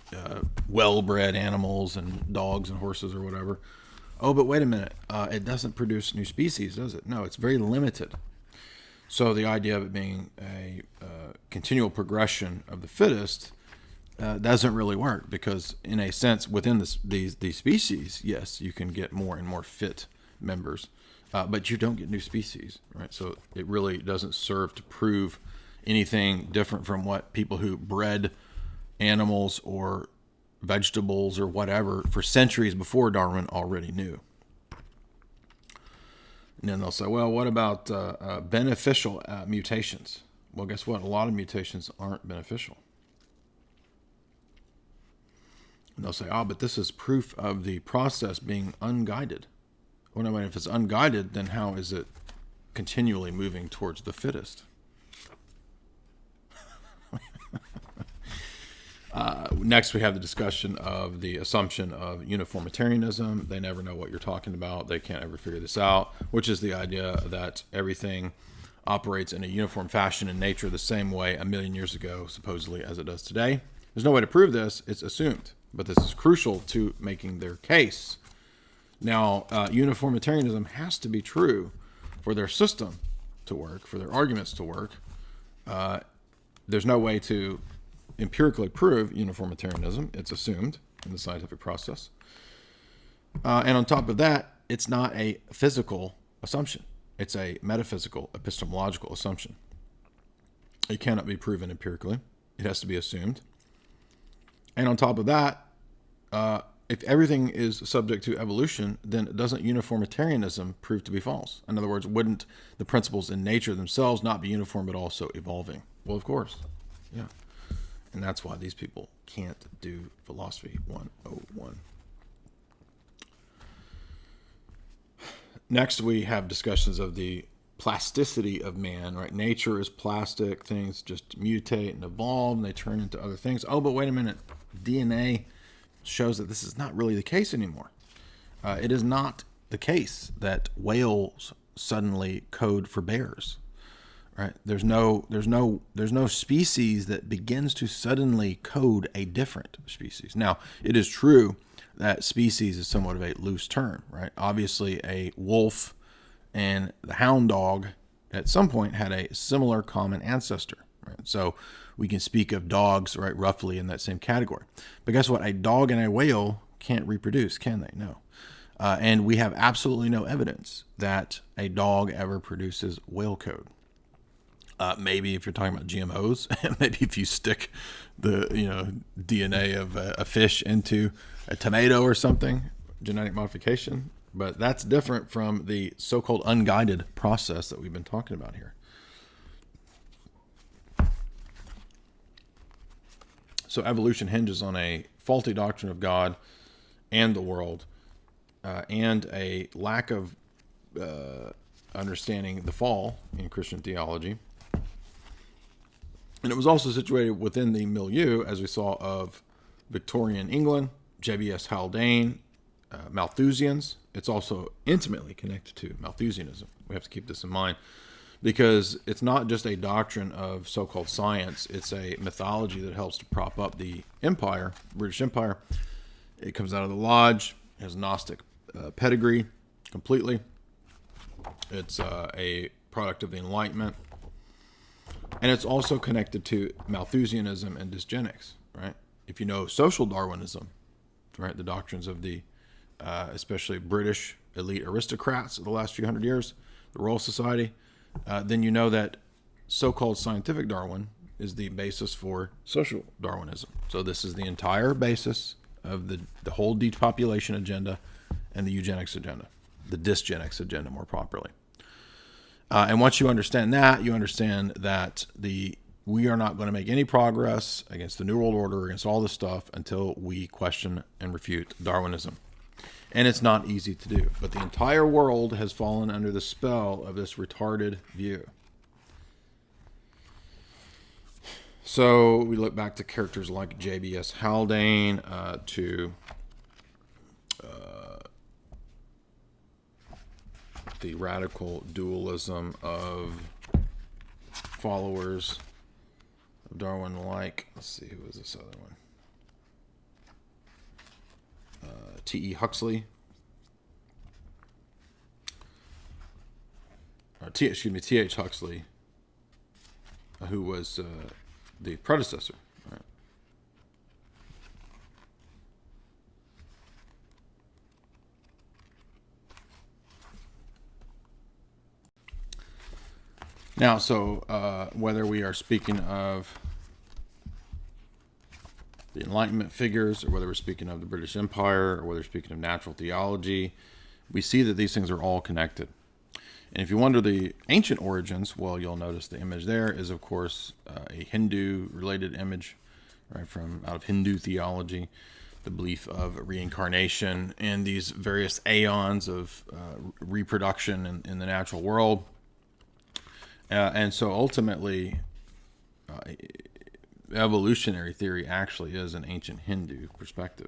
well-bred animals and dogs and horses or whatever. Oh, but wait a minute. It doesn't produce new species, does it? No, it's very limited. So the idea of it being a continual progression of the fittest doesn't really work, because in a sense within these species, yes, you can get more and more fit members, but you don't get new species, right? So it really doesn't serve to prove anything different from what people who bred animals or vegetables or whatever for centuries before Darwin already knew. And then they'll say, well, what about beneficial mutations? Well, guess what? A lot of mutations aren't beneficial. And they'll say, oh, but this is proof of the process being unguided. Well, no, if it's unguided, then how is it continually moving towards the fittest? Next, we have the discussion of the assumption of uniformitarianism. They never know what you're talking about. They can't ever figure this out, which is the idea that everything operates in a uniform fashion in nature the same way a million years ago, supposedly, as it does today. There's no way to prove this. It's assumed. But this is crucial to making their case. Now, uniformitarianism has to be true for their system to work, for their arguments to work. There's no way to empirically prove uniformitarianism. It's assumed in the scientific process. And on top of that, it's not a physical assumption. It's a metaphysical, epistemological assumption. It cannot be proven empirically. It has to be assumed. And on top of that, if everything is subject to evolution, then doesn't uniformitarianism prove to be false? In other words, wouldn't the principles in nature themselves not be uniform but also evolving? Well, of course. Yeah. And that's why these people can't do philosophy 101. Next, we have discussions of the plasticity of man, right? Nature is plastic. Things just mutate and evolve, and they turn into other things. Oh, but wait a minute. DNA shows that this is not really the case anymore. It is not the case that whales suddenly code for bears, right? There's no species that begins to suddenly code a different species. Now, it is true that species is somewhat of a loose term, right? Obviously, a wolf and the hound dog at some point had a similar common ancestor, right? So we can speak of dogs, right, roughly in that same category. But guess what? A dog and a whale can't reproduce, can they? No. And we have absolutely no evidence that a dog ever produces whale code. Maybe if you're talking about GMOs, maybe if you stick the DNA of a fish into a tomato or something, genetic modification. But that's different from the so-called unguided process that we've been talking about here. So evolution hinges on a faulty doctrine of God and the world, and a lack of understanding the fall in Christian theology. And it was also situated within the milieu, as we saw, of Victorian England, J.B.S. Haldane, Malthusians. It's also intimately connected to Malthusianism. We have to keep this in mind, because it's not just a doctrine of so-called science. It's a mythology that helps to prop up the empire, British Empire. It comes out of the Lodge, has Gnostic pedigree completely. It's a product of the Enlightenment. And it's also connected to Malthusianism and dysgenics, right? If you know social Darwinism, right, the doctrines of the especially British elite aristocrats of the last few hundred years, the Royal Society, then you know that so-called scientific Darwin is the basis for social Darwinism. So this is the entire basis of the whole depopulation agenda and the eugenics agenda, the dysgenics agenda more properly. And once you understand that, you understand that we are not going to make any progress against the New World Order, against all this stuff, until we question and refute Darwinism. And it's not easy to do. But the entire world has fallen under the spell of this retarded view. So we look back to characters like J.B.S. Haldane, to the radical dualism of followers of Darwin, like, let's see, who was this other one? T.E. Huxley. T.H. Huxley, who was the predecessor, right, Now, so whether we are speaking of the Enlightenment figures, or whether we're speaking of the British Empire, or whether we're speaking of natural theology, we see that these things are all connected. And if you wonder the ancient origins, well, you'll notice the image there is, of course, a Hindu-related image, right, from out of Hindu theology, the belief of reincarnation and these various aeons of reproduction in the natural world. And so ultimately, evolutionary theory actually is an ancient Hindu perspective.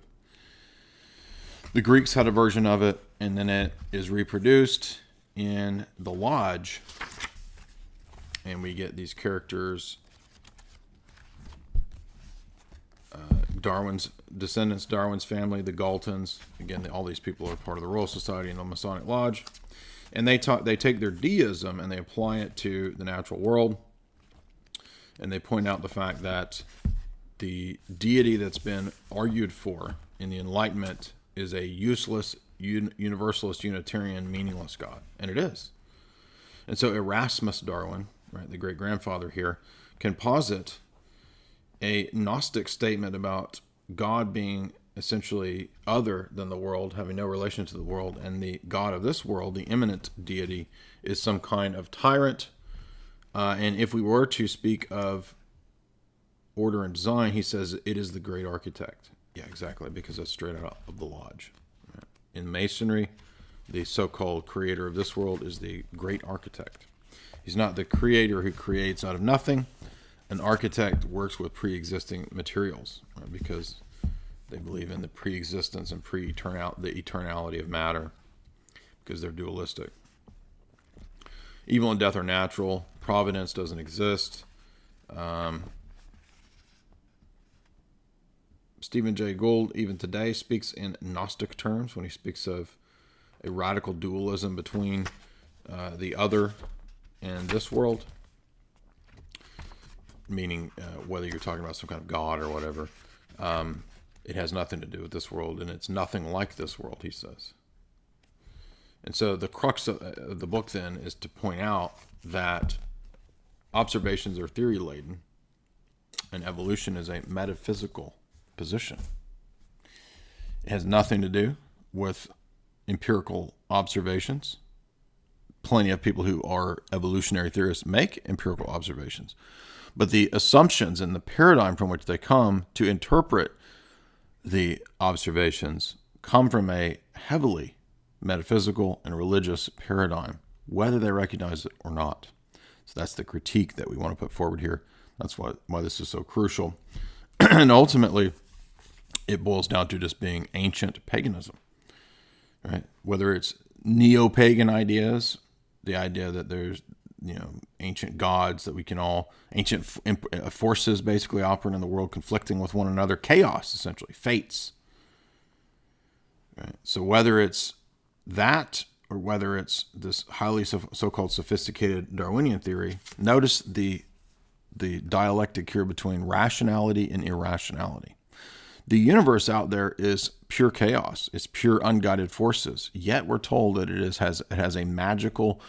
The Greeks had a version of it, and then it is reproduced in the Lodge, and we get these characters, Darwin's descendants, Darwin's family, the Galtons. Again, all these people are part of the Royal Society and the Masonic Lodge, and they take their deism and they apply it to the natural world, and they point out the fact that the deity that's been argued for in the Enlightenment is a useless, universalist, Unitarian, meaningless God. And it is. And so Erasmus Darwin, right, the great-grandfather here, can posit a Gnostic statement about God being essentially other than the world, having no relation to the world, and the God of this world, the immanent deity, is some kind of tyrant. And if we were to speak of order and design, he says it is the great architect. Yeah, exactly, because that's straight out of the Lodge. In Masonry, the so-called creator of this world is the great architect. He's not the creator who creates out of nothing. An architect works with pre-existing materials, right, because they believe in the pre-existence and the eternality of matter, because they're dualistic. Evil and death are natural. Providence doesn't exist. Stephen Jay Gould, even today, speaks in Gnostic terms when he speaks of a radical dualism between the other and this world, meaning whether you're talking about some kind of God or whatever, it has nothing to do with this world, and it's nothing like this world, he says. And so the crux of the book then is to point out that observations are theory-laden, and evolution is a metaphysical position. It has nothing to do with empirical observations. Plenty of people who are evolutionary theorists make empirical observations, but the assumptions and the paradigm from which they come to interpret the observations come from a heavily metaphysical and religious paradigm, whether they recognize it or not. So that's the critique that we want to put forward here. That's why this is so crucial. And ultimately, it boils down to just being ancient paganism, right? Whether it's neo-pagan ideas, the idea that there's, ancient gods that we can all, ancient forces basically operating in the world, conflicting with one another, chaos, essentially, fates. Right? So whether it's that or whether it's this highly so-called sophisticated Darwinian theory, notice the dialectic here between rationality and irrationality. The universe out there is pure chaos. It's pure unguided forces. Yet we're told that it has a magical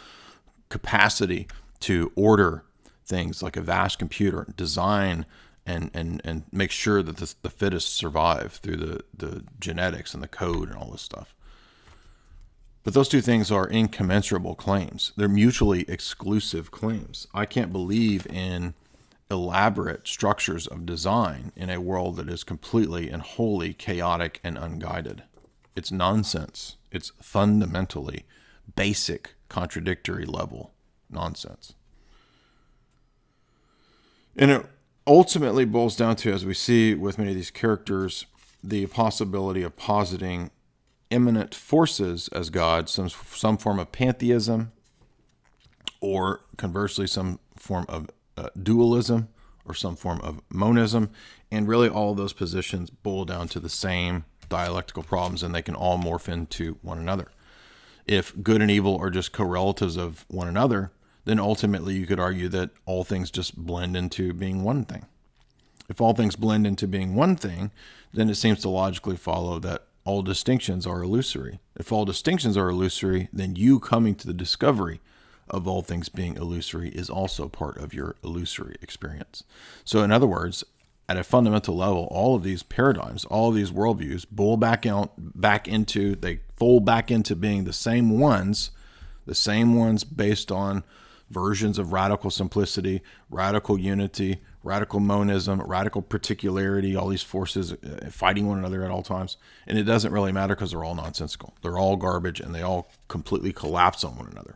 capacity to order things like a vast computer, design and make sure that the fittest survive through the genetics and the code and all this stuff. But those two things are incommensurable claims. They're mutually exclusive claims. I can't believe in elaborate structures of design in a world that is completely and wholly chaotic and unguided. It's nonsense. It's fundamentally basic, contradictory level nonsense. And it ultimately boils down to, as we see with many of these characters, the possibility of positing immanent forces as God, some form of pantheism, or conversely, some form of dualism, or some form of monism. And really all of those positions boil down to the same dialectical problems, and they can all morph into one another. If good and evil are just correlatives of one another, then ultimately you could argue that all things just blend into being one thing. If all things blend into being one thing, then it seems to logically follow that all distinctions are illusory. If all distinctions are illusory, then you coming to the discovery of all things being illusory is also part of your illusory experience. So in other words, at a fundamental level, all of these paradigms, all of these worldviews they fold back into being the same ones based on versions of radical simplicity, radical unity, radical monism, radical particularity, all these forces fighting one another at all times. And it doesn't really matter because they're all nonsensical. They're all garbage and they all completely collapse on one another.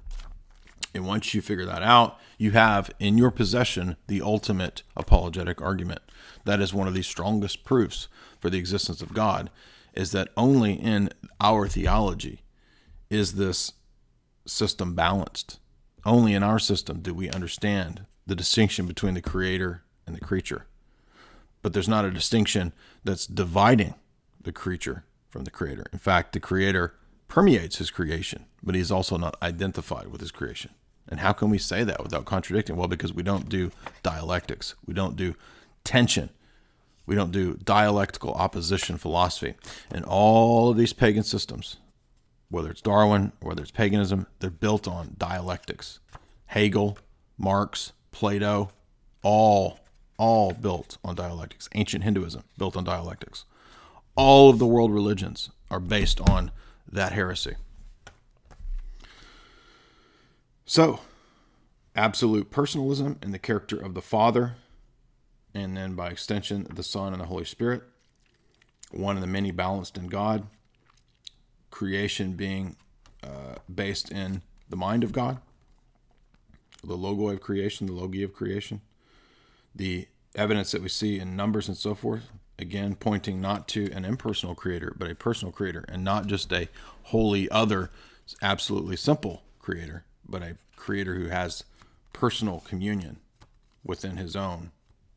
And once you figure that out, you have in your possession the ultimate apologetic argument. That is one of the strongest proofs for the existence of God, is that only in our theology is this system balanced. Only in our system do we understand the distinction between the creator and the creature. But there's not a distinction that's dividing the creature from the creator. In fact, the creator permeates his creation, but he's also not identified with his creation. And how can we say that without contradicting? Well, because we don't do dialectics. We don't do tension. We don't do dialectical opposition philosophy. And all of these pagan systems, whether it's Darwin, or whether it's paganism, they're built on dialectics. Hegel, Marx, Plato, all built on dialectics. Ancient Hinduism, built on dialectics. All of the world religions are based on that heresy. So, absolute personalism in the character of the Father, and then by extension, the Son and the Holy Spirit, one and the many balanced in God, creation being based in the mind of God, the logo of creation, the logi of creation, the evidence that we see in Numbers and so forth, again, pointing not to an impersonal creator, but a personal creator, and not just a wholly other, absolutely simple creator, but a creator who has personal communion within his own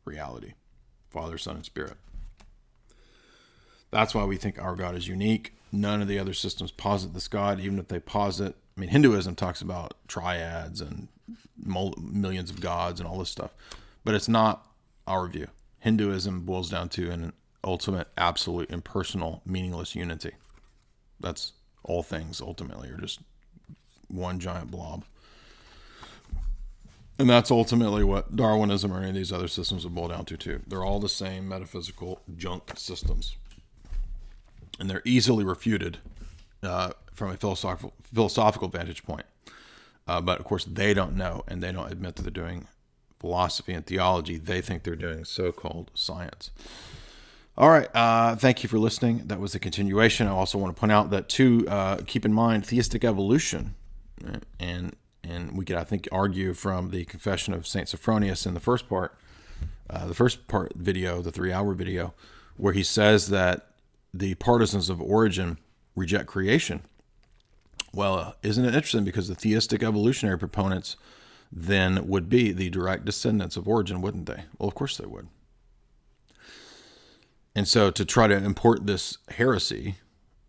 reality, Father, Son, and Spirit. That's why we think our God is unique. None of the other systems posit this God, even if they posit, Hinduism talks about triads and millions of gods and all this stuff, but it's not our view. Hinduism boils down to an ultimate, absolute, impersonal, meaningless unity. That's all things ultimately are just one giant blob. And that's ultimately what Darwinism or any of these other systems will boil down to too. They're all the same metaphysical junk systems. And they're easily refuted from a philosophical vantage point. But of course they don't know, and they don't admit that they're doing philosophy and theology. They think they're doing so-called science. All right. Thank you for listening. That was a continuation. I also want to point out that keep in mind theistic evolution, and we could, I think, argue from the Confession of Saint Sophronius in the first part video, the 3-hour video, where he says that the partisans of Origen reject creation. Well, isn't it interesting? Because the theistic evolutionary proponents then would be the direct descendants of Origen, wouldn't they? Well, of course they would. And so to try to import this heresy,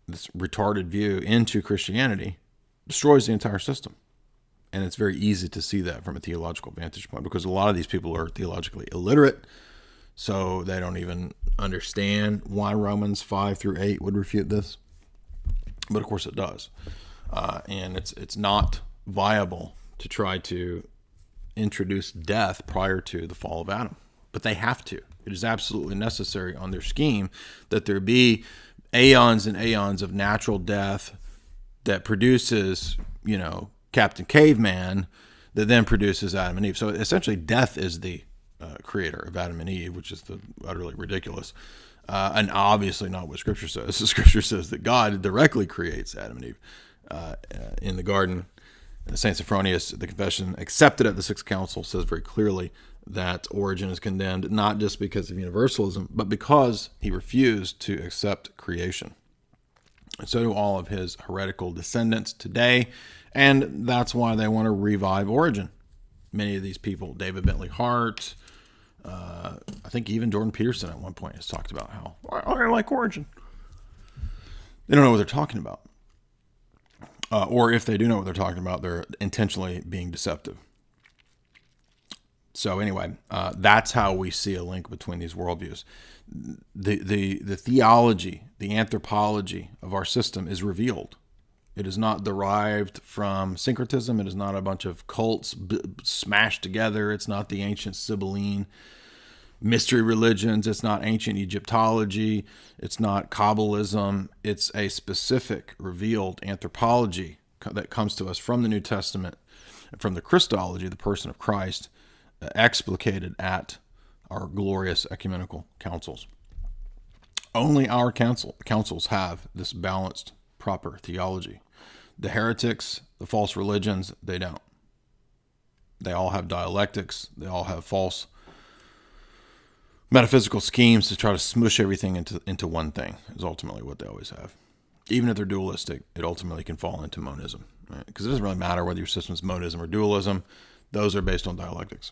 this retarded view into Christianity, destroys the entire system. And it's very easy to see that from a theological vantage point, because a lot of these people are theologically illiterate, so they don't even understand why Romans 5-8 would refute this. But of course it does. And it's not viable to try to introduce death prior to the fall of Adam. But they have to. It is absolutely necessary on their scheme that there be aeons and aeons of natural death that produces, Captain Caveman, that then produces Adam and Eve. So essentially death is the creator of Adam and Eve, which is utterly ridiculous. And obviously not what Scripture says. The Scripture says that God directly creates Adam and Eve in the garden. Saint Sophronius, the confession accepted at the Sixth Council, says very clearly that Origen is condemned not just because of universalism, but because he refused to accept creation. And so do all of his heretical descendants today, and that's why they want to revive Origen. Many of these people, David Bentley Hart, I think even Jordan Peterson at one point has talked about how I like Origen. They don't know what they're talking about. Or if they do know what they're talking about, they're intentionally being deceptive. So anyway, that's how we see a link between these worldviews. The theology, the anthropology of our system is revealed It is not derived from syncretism. It is not a bunch of cults smashed together. It's not the ancient Sibylline mystery religions. It's not ancient Egyptology. It's not Kabbalism. It's a specific revealed anthropology that comes to us from the New Testament, from the Christology, the person of Christ, explicated at our glorious ecumenical councils. Only our councils have this balanced, proper theology. The heretics, the false religions, they don't. They all have dialectics. They all have false metaphysical schemes to try to smush everything into one thing, is ultimately what they always have. Even if they're dualistic, it ultimately can fall into monism. Right? Because it doesn't really matter whether your system is monism or dualism. Those are based on dialectics.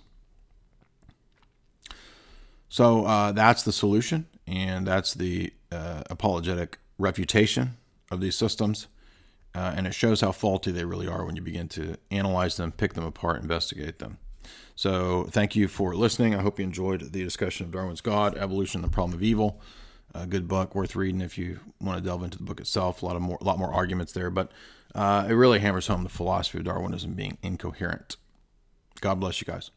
So that's the solution, and that's the apologetic refutation of these systems. And it shows how faulty they really are when you begin to analyze them, pick them apart, investigate them. So thank you for listening. I hope you enjoyed the discussion of Darwin's God, Evolution, and the Problem of Evil. A good book, worth reading if you want to delve into the book itself. A lot more arguments there, but it really hammers home the philosophy of Darwinism being incoherent. God bless you guys.